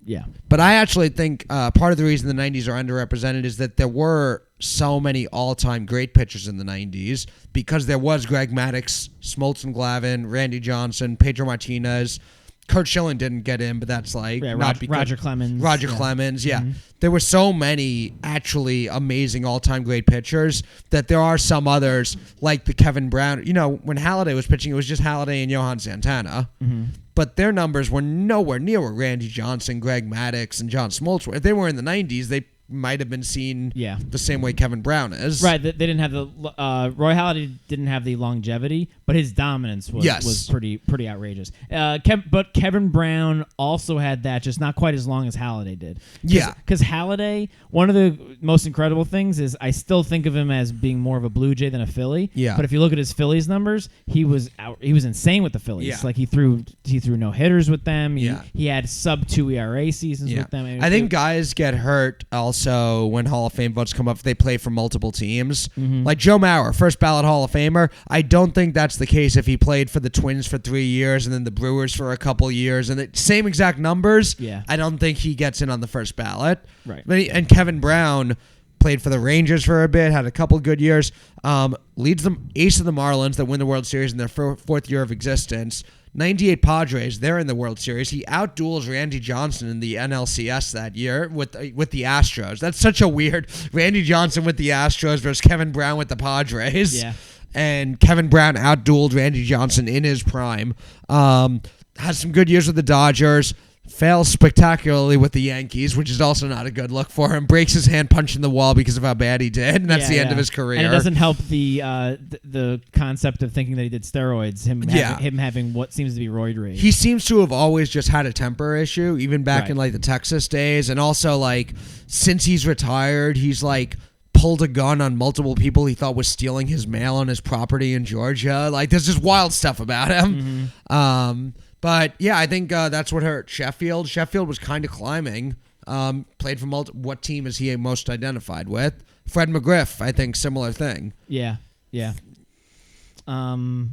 Speaker 1: Yeah.
Speaker 2: But I actually think part of the reason the 90s are underrepresented is that there were so many all-time great pitchers in the 90s because there was Greg Maddux, Smoltz Glavine, Randy Johnson, Pedro Martinez. Kurt Schilling didn't get in, but that's not because
Speaker 1: Roger Clemens.
Speaker 2: Clemens, yeah. Mm-hmm. There were so many actually amazing all-time great pitchers that there are some others like the Kevin Brown. When Halladay was pitching, it was just Halladay and Johan Santana. Mm-hmm. But their numbers were nowhere near what Randy Johnson, Greg Maddux, and John Smoltz were. If they were in the 90s, they might have been seen the same way Kevin Brown is.
Speaker 1: Right. They didn't have the Roy Halladay didn't have the longevity, but his dominance was pretty outrageous. But Kevin Brown also had that, just not quite as long as Halladay did. Because Halladay, one of the most incredible things is I still think of him as being more of a Blue Jay than a Philly.
Speaker 2: Yeah.
Speaker 1: But if you look at his Phillies numbers, he was insane with the Phillies.
Speaker 2: Yeah.
Speaker 1: He threw no hitters with them. He had sub-2 ERA seasons with them.
Speaker 2: I think guys get hurt also when Hall of Fame votes come up if they play for multiple teams. Mm-hmm. Like Joe Mauer, first ballot Hall of Famer. I don't think that's the case if he played for the Twins for 3 years and then the Brewers for a couple years and the same exact numbers.
Speaker 1: Yeah.
Speaker 2: I don't think he gets in on the first ballot.
Speaker 1: Right.
Speaker 2: And Kevin Brown played for the Rangers for a bit, had a couple good years, leads them ace of the Marlins that win the World Series in their fourth year of existence. 98 Padres, they're in the World Series. He outduels Randy Johnson in the NLCS that year with the Astros. That's such a weird Randy Johnson with the Astros versus Kevin Brown with the Padres.
Speaker 1: Yeah.
Speaker 2: And Kevin Brown outdueled Randy Johnson in his prime. Has some good years with the Dodgers. Fails spectacularly with the Yankees, which is also not a good look for him. Breaks his hand punching the wall because of how bad he did, and that's the end of his career.
Speaker 1: And it doesn't help the concept of thinking that he did steroids, him having what seems to be roid rage.
Speaker 2: He seems to have always just had a temper issue, even back in the Texas days, and also since he's retired, he's pulled a gun on multiple people he thought was stealing his mail on his property in Georgia. There's just wild stuff about him. Mm-hmm. But yeah, I think that's what hurt Sheffield. Sheffield was kind of climbing. Played for what team is he most identified with? Fred McGriff, I think, similar thing.
Speaker 1: Yeah.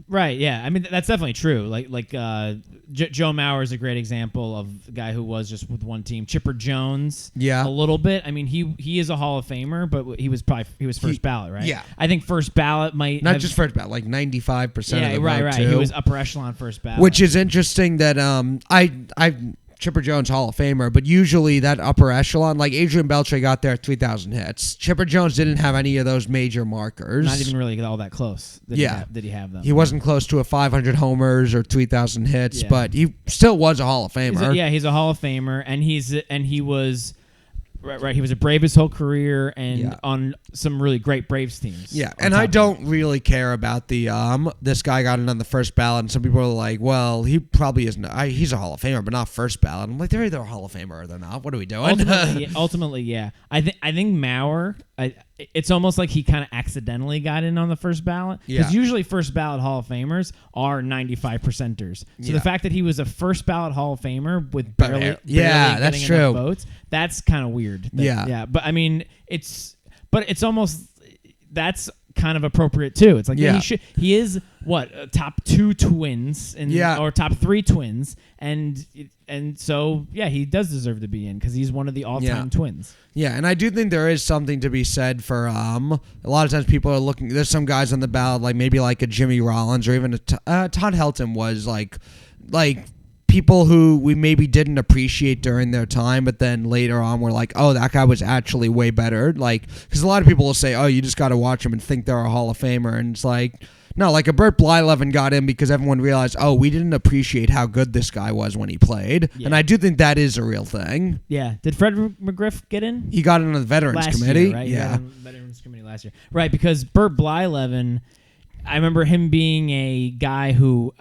Speaker 1: Right. Yeah. I mean, that's definitely true. Joe Mauer is a great example of a guy who was just with one team. Chipper Jones.
Speaker 2: Yeah.
Speaker 1: A little bit. I mean, he is a Hall of Famer, but he was first ballot, right?
Speaker 2: Yeah.
Speaker 1: I think first ballot might
Speaker 2: not just first ballot, 95% of the vote,
Speaker 1: right.
Speaker 2: too.
Speaker 1: He was upper echelon first ballot,
Speaker 2: which is interesting that I Chipper Jones Hall of Famer, but usually that upper echelon, like Adrian Beltre got there at 3,000 hits. Chipper Jones didn't have any of those major markers.
Speaker 1: Not even really all that close. Did he have them?
Speaker 2: He wasn't close to a 500 homers or 3,000 hits, but he still was a Hall of Famer.
Speaker 1: He's a Hall of Famer, and he was. Right, he was a Brave his whole career and on some really great Braves teams.
Speaker 2: Yeah, and I don't really care about the this guy got in on the first ballot, and some people are like, well, he probably isn't. He's a Hall of Famer, but not first ballot. I'm like, they're either a Hall of Famer or they're not. What are we doing?
Speaker 1: Ultimately, yeah. I think Mauer. It's almost like he kind of accidentally got in on the first ballot because usually first ballot Hall of Famers are 95%ers. So the fact that he was a first ballot Hall of Famer with barely
Speaker 2: that's
Speaker 1: getting
Speaker 2: true.
Speaker 1: enough votes, that's kind of weird. But I mean, it's almost that's kind of appropriate too. It's like he is what top 2 twins or top 3 twins, and so he does deserve to be in because he's one of the all-time twins.
Speaker 2: Yeah, and I do think there is something to be said for a lot of times people are looking. There's some guys on the ballot like maybe like a Jimmy Rollins or even a Todd Helton was like people who we maybe didn't appreciate during their time, but then later on we're like, oh, that guy was actually way better. Like, because a lot of people will say, oh, you just got to watch him and think they're a Hall of Famer. And it's like, no, like a Burt Blyleven got in because everyone realized, oh, we didn't appreciate how good this guy was when he played. Yeah. And I do think that is a real thing.
Speaker 1: Yeah. Did Fred McGriff get in?
Speaker 2: He got in on the Veterans Committee.
Speaker 1: Year, right? Yeah. Veterans Committee last year. Right, because Burt Blyleven, I remember him being a guy who,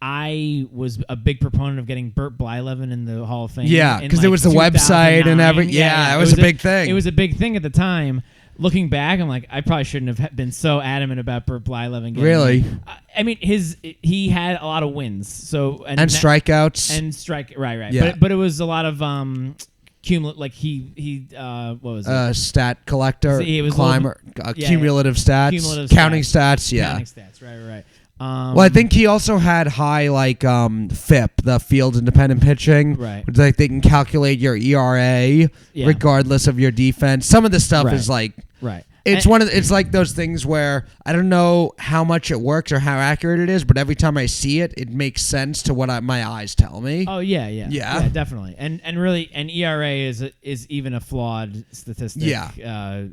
Speaker 1: I was a big proponent of getting Burt Blyleven in the Hall of Fame.
Speaker 2: Yeah, because there was the website and everything. Yeah, it was a big thing.
Speaker 1: It was a big thing at the time. Looking back, I'm like, I probably shouldn't have been so adamant about Burt Blyleven.
Speaker 2: Really?
Speaker 1: I mean, he had a lot of wins, so
Speaker 2: and strikeouts
Speaker 1: right. Yeah. But it was a lot of cumulative, like he what was it?
Speaker 2: Stat collector, climber, cumulative stats, counting stats. Yeah,
Speaker 1: counting stats. Right.
Speaker 2: Well, I think he also had high FIP, the field independent pitching.
Speaker 1: Right.
Speaker 2: Which, like, they can calculate your ERA regardless of your defense. Some of the stuff is like
Speaker 1: right.
Speaker 2: It's it's like those things where I don't know how much it works or how accurate it is, but every time I see it, it makes sense to what my eyes tell me.
Speaker 1: Oh yeah, definitely. And really, an ERA is even a flawed statistic.
Speaker 2: Yeah.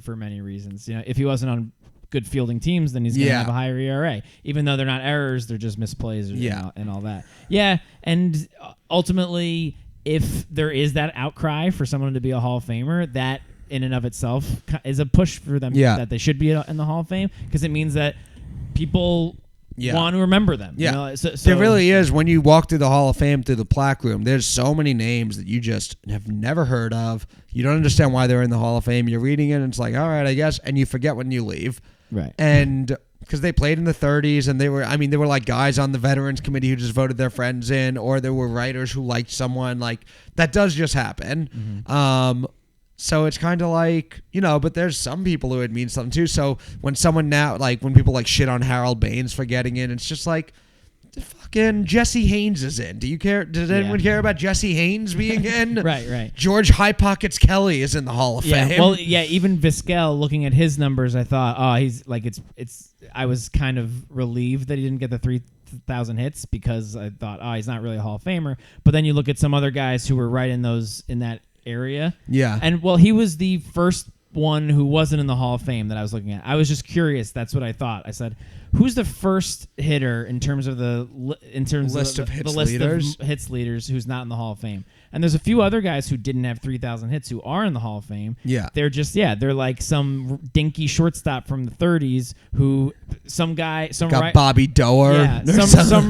Speaker 1: For many reasons. You know, if he wasn't on good fielding teams, then he's going to have a higher ERA. Even though they're not errors, they're just misplays and all that. Yeah, and ultimately, if there is that outcry for someone to be a Hall of Famer, that in and of itself is a push for them that they should be in the Hall of Fame, because it means that people want to remember them.
Speaker 2: Yeah,
Speaker 1: you know? So
Speaker 2: there really is. When you walk through the Hall of Fame, through the plaque room, there's so many names that you just have never heard of. You don't understand why they're in the Hall of Fame. You're reading it, and it's like, all right, I guess, and you forget when you leave.
Speaker 1: Right.
Speaker 2: And because they played in the 30s, and they were like guys on the Veterans Committee who just voted their friends in, or there were writers who liked someone. Like, that does just happen. Mm-hmm. So it's kind of like, but there's some people who it means something too. So when someone now, like when people like shit on Harold Baines for getting in, it's just like, fucking Jesse Haynes is in. Do you care? Does anyone care about Jesse Haynes being in?
Speaker 1: Right.
Speaker 2: George High Pockets Kelly is in the Hall of Fame.
Speaker 1: Well, even Vizquel, looking at his numbers, I thought, oh, he's like, I was kind of relieved that he didn't get the 3,000 hits, because I thought, oh, he's not really a Hall of Famer. But then you look at some other guys who were right in that area.
Speaker 2: Yeah.
Speaker 1: And well, he was the first one who wasn't in the Hall of Fame that I was looking at. I was just curious. That's what I thought. I said, who's the first hitter in terms of the list of hits leaders who's not in the Hall of Fame? And there's a few other guys who didn't have 3,000 hits who are in the Hall of Fame.
Speaker 2: Yeah.
Speaker 1: They're just, they're like some dinky shortstop from the 30s who
Speaker 2: Bobby Doerr.
Speaker 1: Yeah.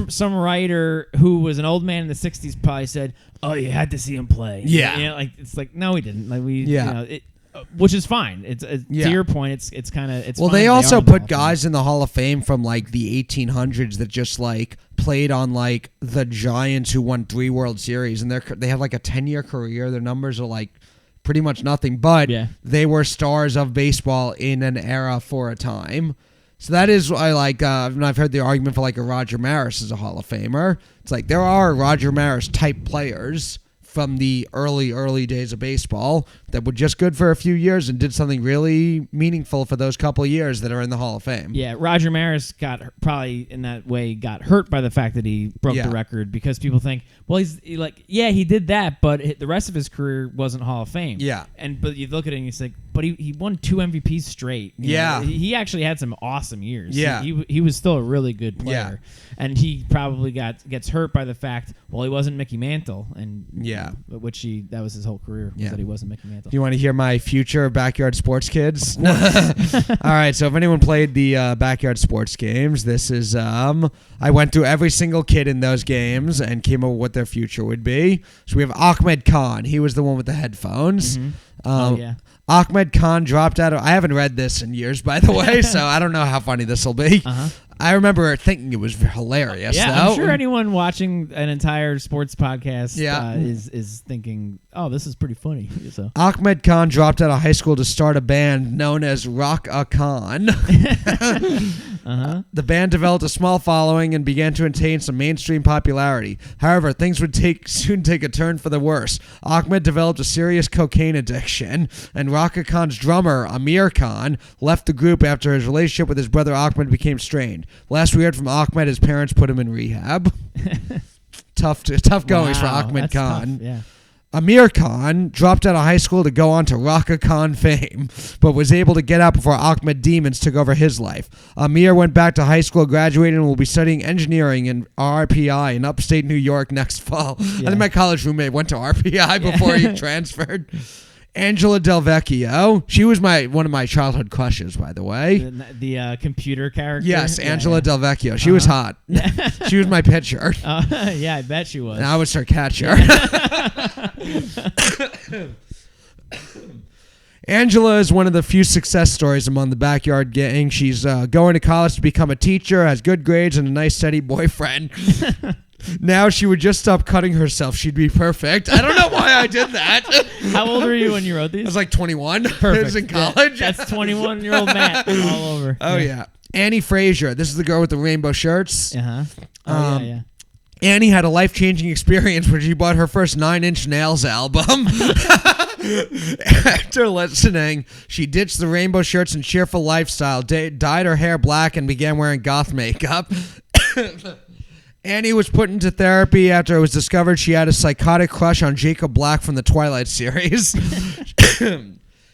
Speaker 1: Some writer who was an old man in the 60s probably said, oh, you had to see him play.
Speaker 2: Yeah.
Speaker 1: It's like, no, we didn't. Like which is fine. It's to your point. It's kind of
Speaker 2: well. They also put guys in the Hall of Fame from like the 1800s that just like played on like the Giants, who won 3 World Series, and they have like a 10-year career. Their numbers are like pretty much nothing, but they were stars of baseball in an era for a time. So that is I like. I've heard the argument for like a Roger Maris as a Hall of Famer. It's like there are Roger Maris type players from the early days of baseball that were just good for a few years and did something really meaningful for those couple of years that are in the Hall of Fame.
Speaker 1: Yeah, Roger Maris got hurt by the fact that he broke the record, because people think, well, he did that, but the rest of his career wasn't Hall of Fame.
Speaker 2: Yeah.
Speaker 1: But you look at it and you think, but he won 2 MVPs straight. You know? He actually had some awesome years.
Speaker 2: Yeah.
Speaker 1: He was still a really good player. Yeah. And he probably gets hurt by the fact, well, he wasn't Mickey Mantle, and that was his whole career, was that he wasn't Mickey Mantle.
Speaker 2: You want to hear my future Backyard Sports Kids? All right, so if anyone played the Backyard Sports games, this is I went through every single kid in those games and came up with what their future would be. So we have Ahmed Khan. He was the one with the headphones.
Speaker 1: Mm-hmm.
Speaker 2: Ahmed Khan dropped out of... I haven't read this in years, by the way, so I don't know how funny this will be. I remember thinking it was hilarious.
Speaker 1: Yeah,
Speaker 2: though.
Speaker 1: I'm sure anyone watching an entire sports podcast is thinking, "Oh, this is pretty funny." So
Speaker 2: Ahmed Khan dropped out of high school to start a band known as Rock A Khan. The band developed a small following and began to attain some mainstream popularity. However, things would soon take a turn for the worse. Ahmed developed a serious cocaine addiction, and Rock A Khan's drummer, Amir Khan, left the group after his relationship with his brother Ahmed became strained. Last we heard from Ahmed, his parents put him in rehab. Tough goings for Ahmed Khan.
Speaker 1: Tough, yeah.
Speaker 2: Amir Khan dropped out of high school to go on to Rock A Khan fame, but was able to get out before Ahmed demons took over his life. Amir went back to high school, graduated, and will be studying engineering in RPI in upstate New York next fall. Yeah. I think my college roommate went to RPI before he transferred. Angela Del Vecchio. She was one of my childhood crushes, by the way.
Speaker 1: The computer character?
Speaker 2: Yes, Angela Del Vecchio. She was hot. She was my pitcher.
Speaker 1: Yeah, I bet she was.
Speaker 2: And I was her catcher. Angela is one of the few success stories among the backyard gang. She's going to college to become a teacher, has good grades, and a nice, steady boyfriend. Now she would just stop cutting herself. She'd be perfect. I don't know why I did that.
Speaker 1: How old were you when you wrote these?
Speaker 2: I was like 21.
Speaker 1: Perfect.
Speaker 2: I was in college.
Speaker 1: Yeah, that's 21-year-old Matt all over.
Speaker 2: Oh, yeah. Annie Frazier. This is the girl with the rainbow shirts.
Speaker 1: Yeah.
Speaker 2: Annie had a life-changing experience when she bought her first 9 Inch Nails album. After listening, she ditched the rainbow shirts and cheerful lifestyle, dyed her hair black, and began wearing goth makeup. Annie was put into therapy after it was discovered she had a psychotic crush on Jacob Black from the Twilight series.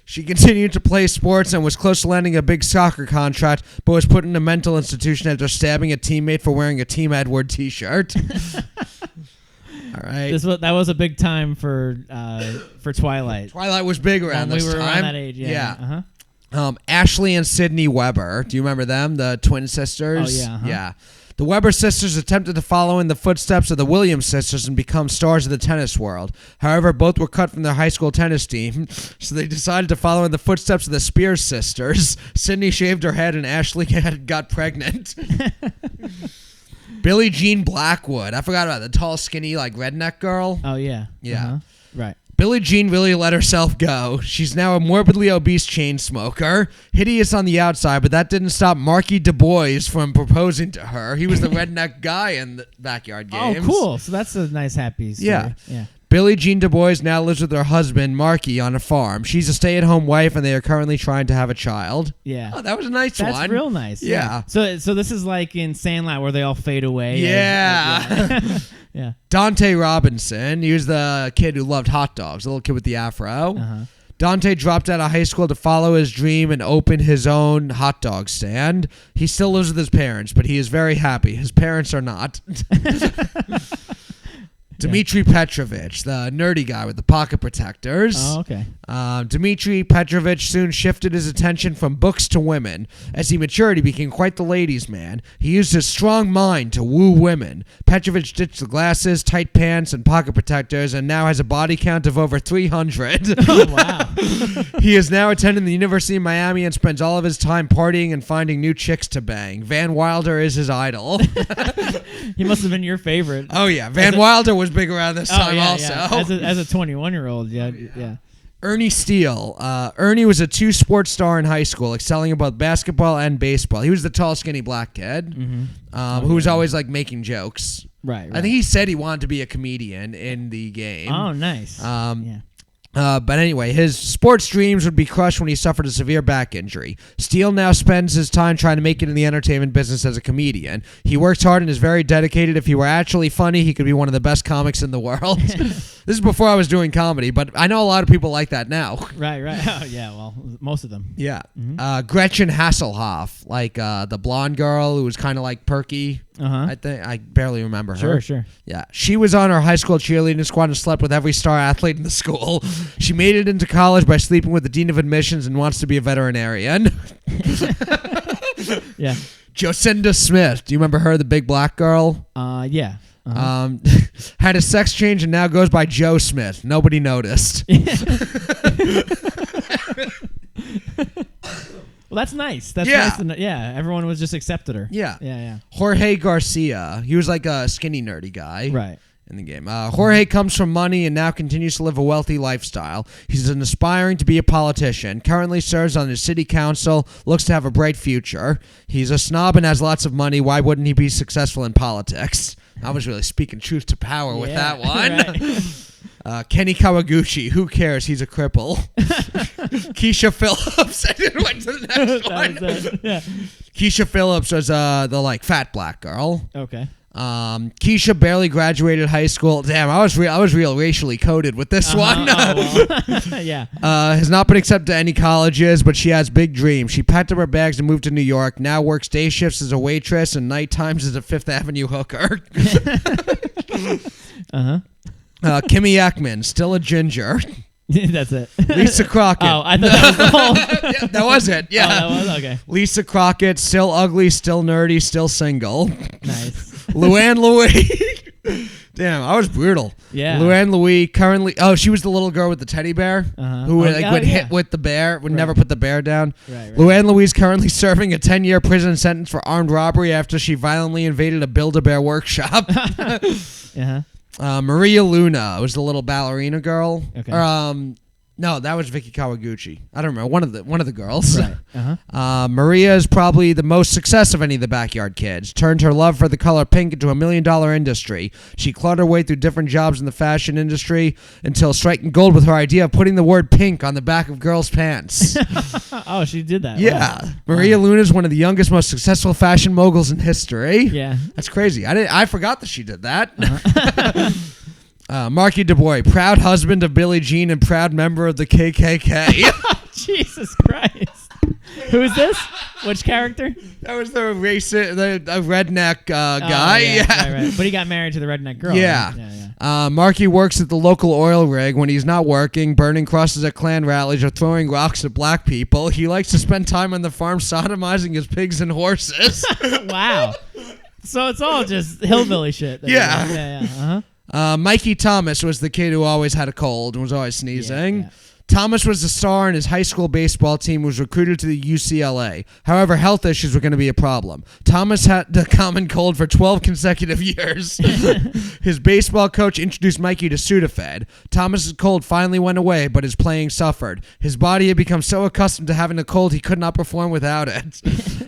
Speaker 2: She continued to play sports and was close to landing a big soccer contract, but was put in a mental institution after stabbing a teammate for wearing a Team Edward t-shirt. All right.
Speaker 1: That was a big time for Twilight.
Speaker 2: Twilight was big around this time.
Speaker 1: We were around that age, yeah.
Speaker 2: Ashley and Sydney Weber. Do you remember them? The twin sisters?
Speaker 1: Oh, yeah.
Speaker 2: Yeah. The Weber sisters attempted to follow in the footsteps of the Williams sisters and become stars of the tennis world. However, both were cut from their high school tennis team, so they decided to follow in the footsteps of the Spears sisters. Sydney shaved her head and Ashley got pregnant. Billie Jean Blackwood. I forgot about the tall, skinny, redneck girl.
Speaker 1: Oh, yeah.
Speaker 2: Yeah.
Speaker 1: Right.
Speaker 2: Billie Jean really let herself go. She's now a morbidly obese chain smoker. Hideous on the outside, but that didn't stop Marky Du Bois from proposing to her. He was the redneck guy in the backyard games.
Speaker 1: Oh, cool. So that's a nice, happy story.
Speaker 2: Yeah. Billie Jean Du Bois now lives with her husband, Marky, on a farm. She's a stay-at-home wife, and they are currently trying to have a child.
Speaker 1: Yeah.
Speaker 2: Oh, that was a nice one.
Speaker 1: That's real nice.
Speaker 2: Yeah.
Speaker 1: So this is like in Sandlot where they all fade away.
Speaker 2: Yeah.
Speaker 1: Yeah.
Speaker 2: Dante Robinson. He was the kid who loved hot dogs, the little kid with the afro. Dante dropped out of high school to follow his dream and open his own hot dog stand. He still lives with his parents, but he is very happy. His parents are not. Dmitry Petrovich, the nerdy guy with the pocket protectors.
Speaker 1: Oh, okay.
Speaker 2: Dmitry Petrovich soon shifted his attention from books to women. As he matured, he became quite the ladies' man. He used his strong mind to woo women. Petrovich ditched the glasses, tight pants, and pocket protectors, and now has a body count of over 300.
Speaker 1: Oh, wow.
Speaker 2: He is now attending the University of Miami and spends all of his time partying and finding new chicks to bang. Van Wilder is his idol.
Speaker 1: He must have been your favorite.
Speaker 2: Oh, yeah. Van Wilder was big around this time also.
Speaker 1: Yeah. As a 21-year-old, yeah.
Speaker 2: Ernie Steele. Ernie was a 2-sport star in high school, excelling in both basketball and baseball. He was the tall, skinny black kid who was always making jokes.
Speaker 1: Right.
Speaker 2: I think he said he wanted to be a comedian in the game.
Speaker 1: Oh, nice.
Speaker 2: But anyway, his sports dreams would be crushed when he suffered a severe back injury. Steele now spends his time trying to make it in the entertainment business as a comedian. He works hard and is very dedicated. If he were actually funny, he could be one of the best comics in the world. This is before I was doing comedy, but I know a lot of people like that now.
Speaker 1: Right. Oh, yeah, well, most of them.
Speaker 2: Yeah. Gretchen Hasselhoff, the blonde girl who was kind of perky. I think I barely remember her.
Speaker 1: Sure.
Speaker 2: Yeah. She was on her high school cheerleading squad and slept with every star athlete in the school. She made it into college by sleeping with the dean of admissions and wants to be a veterinarian.
Speaker 1: Yeah.
Speaker 2: Jocinda Smith. Do you remember her, the big black girl?
Speaker 1: Yeah.
Speaker 2: Had a sex change and now goes by Joe Smith. Nobody noticed.
Speaker 1: Well, that's nice. That's nice. Everyone was just accepted her.
Speaker 2: Yeah. Jorge Garcia. He was like a skinny, nerdy guy.
Speaker 1: Right.
Speaker 2: In the game. Jorge comes from money and now continues to live a wealthy lifestyle. He's an aspiring to be a politician, currently serves on the city council, looks to have a bright future. He's a snob and has lots of money. Why wouldn't he be successful in politics? I was really speaking truth to power with that one. Right. Kenny Kawaguchi, who cares? He's a cripple. Keisha Phillips. I didn't went to the next one. Keisha Phillips was the fat black girl.
Speaker 1: Okay.
Speaker 2: Keisha barely graduated high school. Damn, I was real racially coded with this one.
Speaker 1: Yeah.
Speaker 2: Has not been accepted to any colleges, but she has big dreams. She packed up her bags and moved to New York. Now works day shifts as a waitress and night times as a Fifth Avenue hooker. Kimmy Ackman, still a ginger.
Speaker 1: That's it.
Speaker 2: Lisa Crockett.
Speaker 1: Oh, I thought that was the whole.
Speaker 2: Yeah, that was it. Yeah.
Speaker 1: Oh, that was okay.
Speaker 2: Lisa Crockett, still ugly, still nerdy, still single.
Speaker 1: Nice.
Speaker 2: Luann Louie. Damn, I was brutal.
Speaker 1: Yeah.
Speaker 2: Luann Louie currently. Oh, she was the little girl with the teddy bear who would hit with the bear, would never put the bear down.
Speaker 1: Right.
Speaker 2: Luann Louie is currently serving a 10-year prison sentence for armed robbery after she violently invaded a Build-A-Bear workshop. Maria Luna was the little ballerina girl.
Speaker 1: Okay.
Speaker 2: No, that was Vicky Kawaguchi. I don't remember. One of the girls.
Speaker 1: Right.
Speaker 2: Maria is probably the most success of any of the Backyard Kids. Turned her love for the color pink into $1 million industry. She clawed her way through different jobs in the fashion industry until striking gold with her idea of putting the word pink on the back of girls' pants.
Speaker 1: Oh, she did that.
Speaker 2: Yeah. Wow. Maria Luna is one of the youngest, most successful fashion moguls in history.
Speaker 1: Yeah.
Speaker 2: That's crazy. I forgot that she did that. Marky DuBois, proud husband of Billie Jean and proud member of the KKK.
Speaker 1: Jesus Christ. Who is this? Which character?
Speaker 2: That was the redneck guy.
Speaker 1: Yeah. Right. But he got married to the redneck girl.
Speaker 2: Yeah.
Speaker 1: Right?
Speaker 2: Marky works at the local oil rig. When he's not working, burning crosses at Klan rallies or throwing rocks at black people, he likes to spend time on the farm sodomizing his pigs and horses.
Speaker 1: Wow. So it's all just hillbilly shit.
Speaker 2: Yeah. Mikey Thomas was the kid who always had a cold and was always sneezing.
Speaker 1: Yeah.
Speaker 2: Thomas was the star and his high school baseball team was recruited to the UCLA. However, health issues were going to be a problem. Thomas had the common cold for 12 consecutive years. His baseball coach introduced Mikey to Sudafed. Thomas's cold finally went away, but his playing suffered. His body had become so accustomed to having a cold he could not perform without it.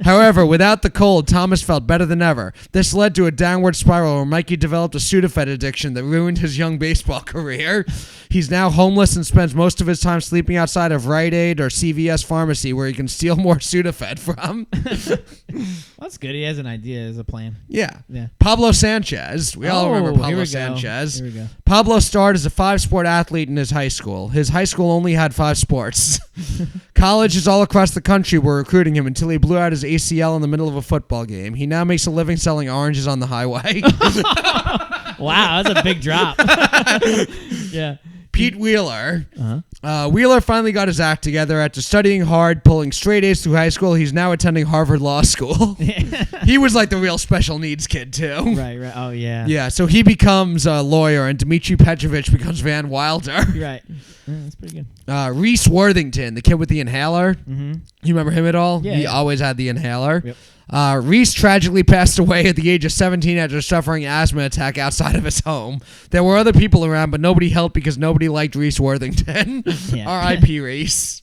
Speaker 2: However, without the cold, Thomas felt better than ever. This led to a downward spiral where Mikey developed a Sudafed addiction that ruined his young baseball career. He's now homeless and spends most of his time sleeping outside of Rite Aid or CVS pharmacy where he can steal more Sudafed from.
Speaker 1: That's good. He has an idea as a plan.
Speaker 2: Yeah. Pablo Sanchez. We all remember Pablo Sanchez.
Speaker 1: Here we go.
Speaker 2: Pablo started as a 5-sport athlete in his high school. His high school only had 5 sports. Colleges all across the country were recruiting him until he blew out his ACL in the middle of a football game. He now makes a living selling oranges on the highway.
Speaker 1: Wow, that's a big drop. Yeah.
Speaker 2: Pete Wheeler. Wheeler finally got his act together after studying hard, pulling straight A's through high school. He's now attending Harvard Law School. He was like the real special needs kid, too.
Speaker 1: Right. Oh, yeah.
Speaker 2: Yeah, so he becomes a lawyer, and Dmitry Petrovich becomes Van Wilder.
Speaker 1: Right. That's pretty good.
Speaker 2: Reese Worthington, the kid with the inhaler.
Speaker 1: Mm-hmm.
Speaker 2: You remember him at all?
Speaker 1: Yeah.
Speaker 2: He always had the inhaler.
Speaker 1: Yep.
Speaker 2: Reese tragically passed away at the age of 17 after suffering an asthma attack outside of his home. There were other people around, but nobody helped because nobody liked Reese Worthington.
Speaker 1: Yeah.
Speaker 2: R.I.P. Reese.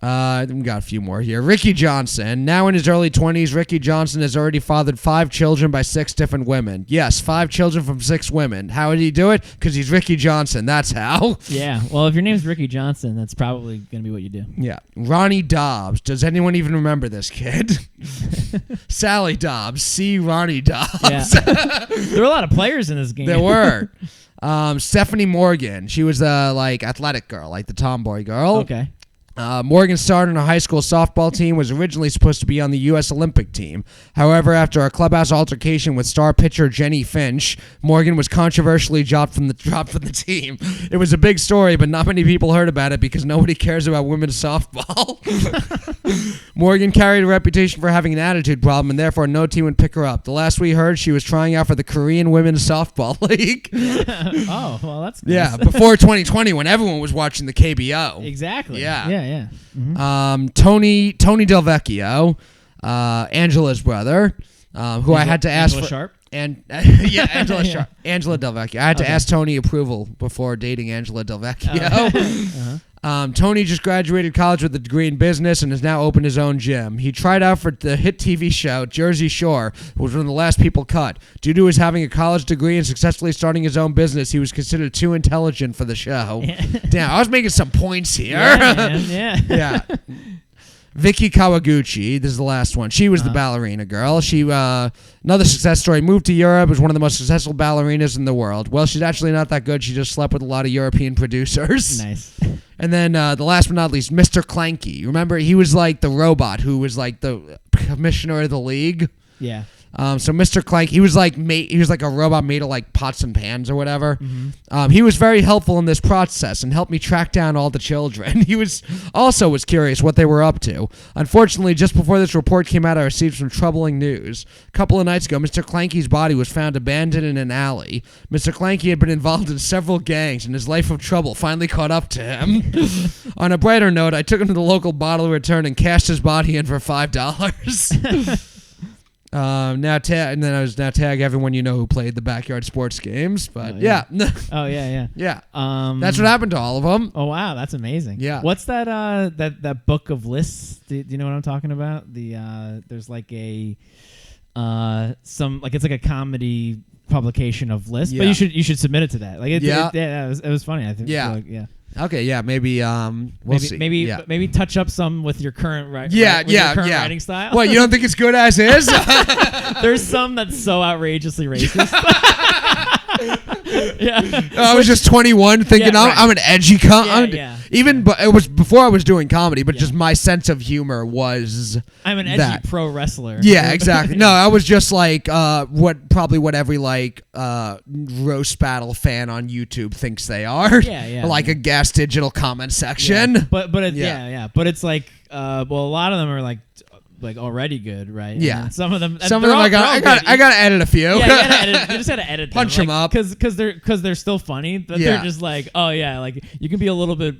Speaker 2: We got a few more here. Ricky Johnson. Now in his early 20s, Ricky Johnson has already fathered 5 children by 6 different women. Yes, 5 children from 6 women. How did he do it? Because he's Ricky Johnson. That's how.
Speaker 1: Yeah. Well, if your name's Ricky Johnson, that's probably going to be what you do.
Speaker 2: Yeah. Ronnie Dobbs. Does anyone even remember this kid? Sally Dobbs. See Ronnie Dobbs.
Speaker 1: Yeah. There were a lot of players in this game.
Speaker 2: There were. Stephanie Morgan. She was the athletic girl, like the tomboy girl.
Speaker 1: Okay.
Speaker 2: Morgan started on a high school softball team, was originally supposed to be on the U.S. Olympic team. However, after a clubhouse altercation with star pitcher Jenny Finch, Morgan was controversially dropped from the team. It was a big story, but not many people heard about it because nobody cares about women's softball. Morgan carried a reputation for having an attitude problem, and therefore no team would pick her up. The last we heard, she was trying out for the Korean Women's Softball League.
Speaker 1: Oh, well, that's nice.
Speaker 2: Yeah, before 2020 when everyone was watching the KBO.
Speaker 1: Exactly.
Speaker 2: Yeah.
Speaker 1: yeah.
Speaker 2: Mm-hmm. Tony Del Vecchio, Angela's brother, who I had to ask
Speaker 1: Angela
Speaker 2: for.
Speaker 1: Sharp?
Speaker 2: And Angela Sharp, Angela Del Vecchio. I had to ask Tony approval before dating Angela Del Vecchio. Tony just graduated college with a degree in business and has now opened his own gym. He tried out for the hit TV show Jersey Shore, was one of the last people cut. Due to his having a college degree and successfully starting his own business, he was considered too intelligent for the show. Damn, I was making some points here. Yeah. Vicky Kawaguchi, this is the last one. She was the ballerina girl. She, another success story, moved to Europe, was one of the most successful ballerinas in the world. Well, she's actually not that good. She just slept with a lot of European producers.
Speaker 1: Nice.
Speaker 2: And then the last but not least, Mr. Clanky. Remember, he was like the robot who was like the commissioner of the league.
Speaker 1: Yeah.
Speaker 2: So Mr. Clank, he was like a robot made of like pots and pans or whatever. Mm-hmm. He was very helpful in this process and helped me track down all the children. He was curious what they were up to. Unfortunately, just before this report came out, I received some troubling news. A couple of nights ago, Mr. Clanky's body was found abandoned in an alley. Mr. Clanky had been involved in several gangs, and his life of trouble finally caught up to him. On a brighter note, I took him to the local bottle return and cashed his body in for $5. And then I was now tag everyone you know who played the backyard sports games, but yeah.
Speaker 1: Yeah.
Speaker 2: That's what happened to all of them.
Speaker 1: Oh wow, that's amazing.
Speaker 2: Yeah.
Speaker 1: What's that that book of lists? Do you know what I'm talking about? There's like a it's like a comedy publication of lists, but you should submit it to that. Like it was funny. I think. Yeah.
Speaker 2: Okay, yeah, maybe we'll see.
Speaker 1: Maybe touch up some with your current writing style.
Speaker 2: What, you don't think it's good as is?
Speaker 1: There's some that's so outrageously racist.
Speaker 2: I was just 21 thinking I'm an edgy but it was before I was doing comedy, but just my sense of humor was
Speaker 1: I'm an edgy pro wrestler.
Speaker 2: Yeah, exactly. No, I was just like what every like roast battle fan on YouTube thinks they are. Like a gas digital comment section.
Speaker 1: But it's like a lot of them are like already good, right?
Speaker 2: Yeah.
Speaker 1: And some of them
Speaker 2: I gotta edit a few.
Speaker 1: Yeah, you just gotta edit them.
Speaker 2: Punch them up
Speaker 1: because they're still funny, but they're just like, oh yeah, like you can be a little bit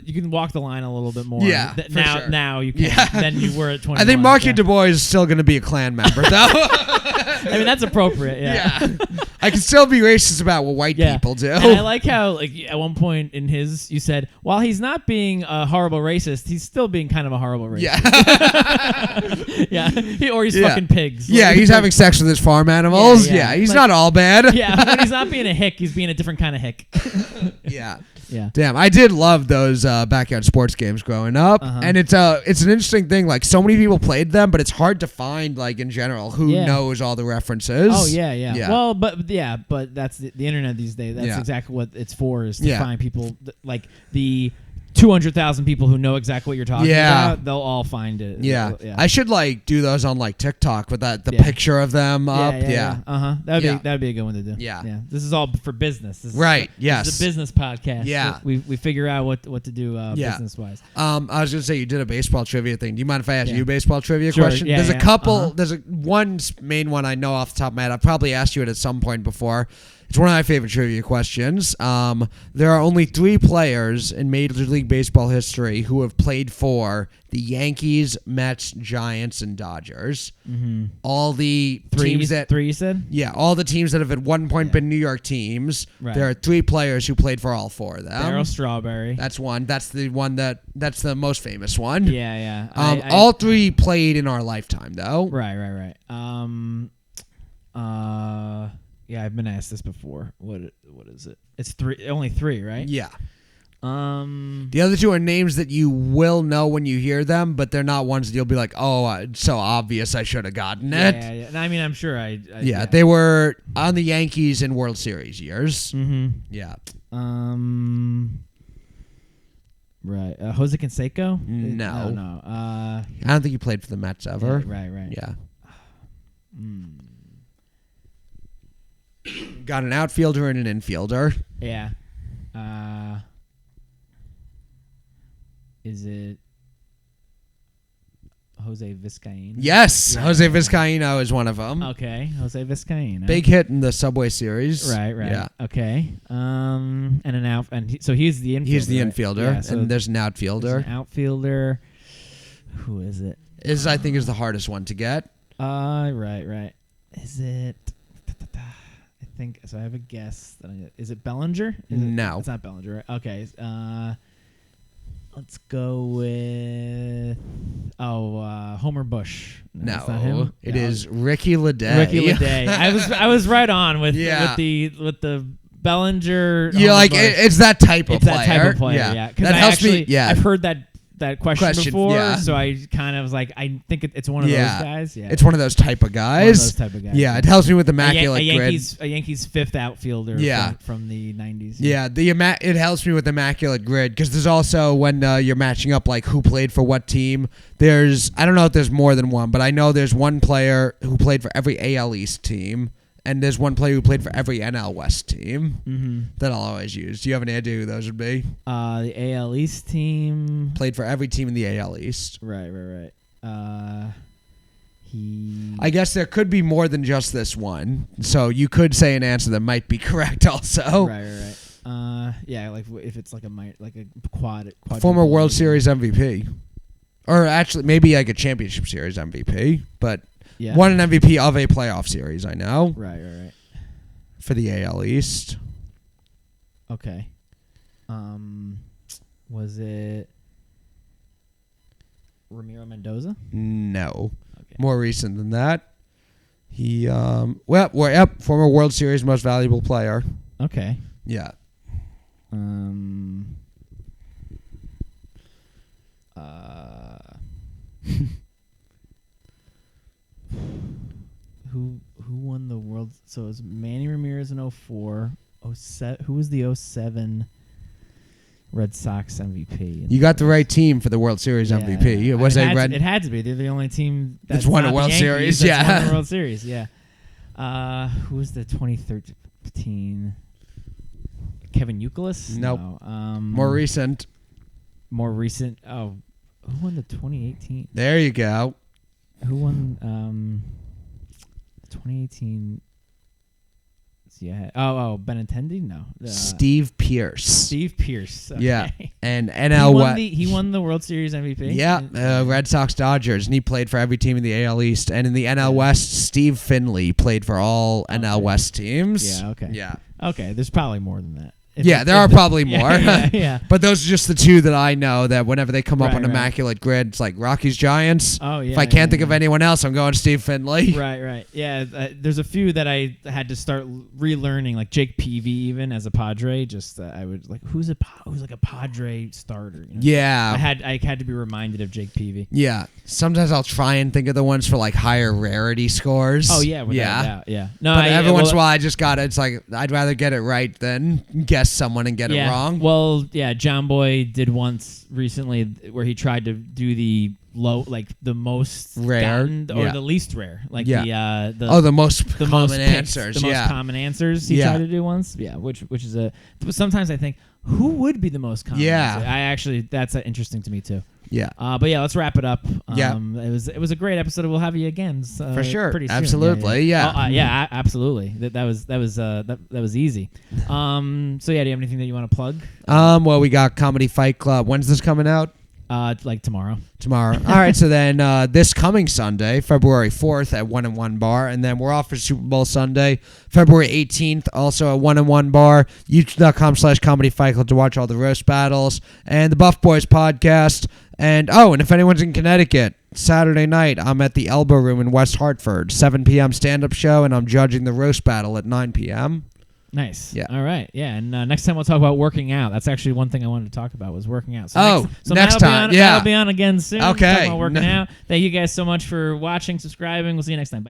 Speaker 1: you can walk the line a little bit more.
Speaker 2: Yeah.
Speaker 1: Now you can than you were at 21.
Speaker 2: I think Marky Du Bois is still gonna be a Klan member though.
Speaker 1: I mean that's appropriate. Yeah.
Speaker 2: I can still be racist about what white people do.
Speaker 1: And I like how like at one point in you said while he's not being a horrible racist, he's still being kind of a horrible racist. Yeah. Or he's fucking pigs.
Speaker 2: Yeah, he's having sex with his farm animals. Yeah, he's not all bad.
Speaker 1: Yeah, when he's not being a hick, he's being a different kind of hick.
Speaker 2: Yeah. Damn, I did love those backyard sports games growing up, and it's an interesting thing. Like so many people played them, but it's hard to find like in general who knows all the references.
Speaker 1: Oh yeah. Well, but that's the internet these days. That's exactly what it's for, is to find people like the 200,000 people who know exactly what you're talking about. They'll all find it.
Speaker 2: Yeah. I should like do those on like TikTok with the picture of them up.
Speaker 1: That'd be a good one to do. Yeah. This is all for business. This is
Speaker 2: this
Speaker 1: is a business podcast.
Speaker 2: Yeah.
Speaker 1: We figure out what to do business wise.
Speaker 2: I was gonna say you did a baseball trivia thing. Do you mind if I ask you a baseball trivia question?
Speaker 1: Yeah,
Speaker 2: there's a couple. There's one main one I know off the top of my head. I've probably asked you it at some point before. It's one of my favorite trivia questions. There are only 3 players in Major League Baseball history who have played for the Yankees, Mets, Giants, and Dodgers. Mm-hmm. All the teams that
Speaker 1: 3 you said?
Speaker 2: Yeah, all the teams that have at one point been New York teams. Right. There are 3 players who played for all 4 of them.
Speaker 1: Darryl Strawberry.
Speaker 2: That's one. That's the one that's the most famous one.
Speaker 1: Yeah.
Speaker 2: All 3 played in our lifetime, though.
Speaker 1: Right. Yeah, I've been asked this before. What is it? It's 3. Only 3, right?
Speaker 2: Yeah. The other 2 are names that you will know when you hear them, but they're not ones that you'll be like, oh, it's so obvious I should have gotten it.
Speaker 1: Yeah. And I mean, I'm sure
Speaker 2: they were on the Yankees in World Series years.
Speaker 1: Mm-hmm.
Speaker 2: Yeah.
Speaker 1: Right. Jose Canseco?
Speaker 2: No.
Speaker 1: No.
Speaker 2: I don't think he played for the Mets ever.
Speaker 1: Yeah, right.
Speaker 2: Yeah. Got an outfielder and an infielder.
Speaker 1: Yeah. Is it Jose Vizcaino.
Speaker 2: Yes, yeah. Jose Vizcaino is one of them.
Speaker 1: Okay, Jose Vizcaino.
Speaker 2: Big hit in the Subway Series.
Speaker 1: Right. Yeah. Okay. And an out, so he's the infielder.
Speaker 2: He's the infielder,
Speaker 1: right? Yeah, so
Speaker 2: and there's an outfielder.
Speaker 1: There's an outfielder. Who is it?
Speaker 2: I think is the hardest one to get.
Speaker 1: Right. Is it? I think so. I have a guess. Is it Bellinger?
Speaker 2: No,
Speaker 1: it's not Bellinger. Right? Okay. Let's go with Homer Bush.
Speaker 2: No,
Speaker 1: it's not him.
Speaker 2: It is Ricky Leday.
Speaker 1: Ricky Leday. I was right on with the Bellinger.
Speaker 2: Yeah, like it's that type of player.
Speaker 1: That type of player. Yeah, because
Speaker 2: that helps me. Yeah,
Speaker 1: I've heard that question before,
Speaker 2: yeah.
Speaker 1: so I kind of was like, I think it's one of those guys. Yeah,
Speaker 2: it's one of those type of guys. Yeah, it helps me with the immaculate grid.
Speaker 1: A Yankees fifth outfielder. From the 90s.
Speaker 2: Yeah, it helps me with the immaculate grid because there's also when you're matching up like who played for what team. I don't know if there's more than one, but I know there's one player who played for every AL East team. And there's one player who played for every NL West team that I'll always use. Do you have any idea who those would be?
Speaker 1: The AL East team.
Speaker 2: Played for every team in the AL East.
Speaker 1: Right.
Speaker 2: I guess there could be more than just this one. So you could say an answer that might be correct also.
Speaker 1: Right. Yeah, like if it's like a quad
Speaker 2: former World Series MVP. Or actually maybe like a championship series MVP, but won an MVP of a playoff series, I know.
Speaker 1: Right.
Speaker 2: For the AL East.
Speaker 1: Okay. Was it Ramiro Mendoza?
Speaker 2: No. Okay. More recent than that. He former World Series most valuable player.
Speaker 1: Okay.
Speaker 2: Yeah.
Speaker 1: Who won the World? So it was Manny Ramirez in 2004. Who was the 2007 Red Sox MVP?
Speaker 2: You got the right team for the World Series MVP.
Speaker 1: It had to be. They're the only team that's
Speaker 2: won a World Series.
Speaker 1: Won a World Series. Yeah. Who was the 2013? Kevin Youkilis?
Speaker 2: Nope.
Speaker 1: No.
Speaker 2: More recent.
Speaker 1: Oh, who won the 2018?
Speaker 2: There you go.
Speaker 1: Who won 2018? Yeah. Benintendi? No.
Speaker 2: Steve Pearce.
Speaker 1: Okay.
Speaker 2: Yeah. And NL
Speaker 1: he won the World Series MVP.
Speaker 2: Yeah. Red Sox Dodgers, and he played for every team in the AL East. And in the NL West, Steve Finley played for all NL West teams.
Speaker 1: Yeah. Okay.
Speaker 2: Yeah.
Speaker 1: Okay. There's probably more than that.
Speaker 2: There are probably more.
Speaker 1: Yeah.
Speaker 2: But those are just the two that I know that whenever they come up on immaculate grid, it's like Rockies, Giants.
Speaker 1: Oh, yeah.
Speaker 2: If I can't think of anyone else, I'm going Steve Finley.
Speaker 1: Right. Yeah, there's a few that I had to start relearning, like Jake Peavy even as a Padre. Just I would like who's like a Padre starter. You know?
Speaker 2: Yeah.
Speaker 1: I had to be reminded of Jake Peavy.
Speaker 2: Yeah. Sometimes I'll try and think of the ones for like higher rarity scores.
Speaker 1: Oh yeah, without doubt. Yeah. No,
Speaker 2: but every once in a while I just got it. It's like I'd rather get it right than guess someone and get it wrong.
Speaker 1: Well, yeah, John Boy did once recently where he tried to do the low, like the most
Speaker 2: rare
Speaker 1: or the least rare, like
Speaker 2: the most common answers.
Speaker 1: The most common answers he tried to do once. Yeah, which is but sometimes I think who would be the most common? Answer? That's interesting to me too.
Speaker 2: Yeah.
Speaker 1: But let's wrap it up. It was a great episode. We'll have you again
Speaker 2: for sure.
Speaker 1: Pretty soon.
Speaker 2: Absolutely. Yeah.
Speaker 1: Absolutely. That was easy. So do you have anything that you want to plug?
Speaker 2: Well, we got Comedy Fight Club. When's this coming out?
Speaker 1: Like tomorrow.
Speaker 2: All right. So then this coming Sunday, February 4th at 1&1 Bar. And then we're off for Super Bowl Sunday, February 18th, also at 1&1 Bar. YouTube.com/Comedy Fight Club to watch all the roast battles and the Buff Boys podcast. And if anyone's in Connecticut, Saturday night, I'm at the Elbow Room in West Hartford, 7 p.m. stand-up show, and I'm judging the roast battle at 9 p.m.
Speaker 1: Nice.
Speaker 2: Yeah.
Speaker 1: All right. Yeah. And next time we'll talk about working out. That's actually one thing I wanted to talk about was working out.
Speaker 2: So next time.
Speaker 1: That'll be on again soon.
Speaker 2: Okay.
Speaker 1: Talking about working out. Thank you guys so much for watching, subscribing. We'll see you next time. Bye.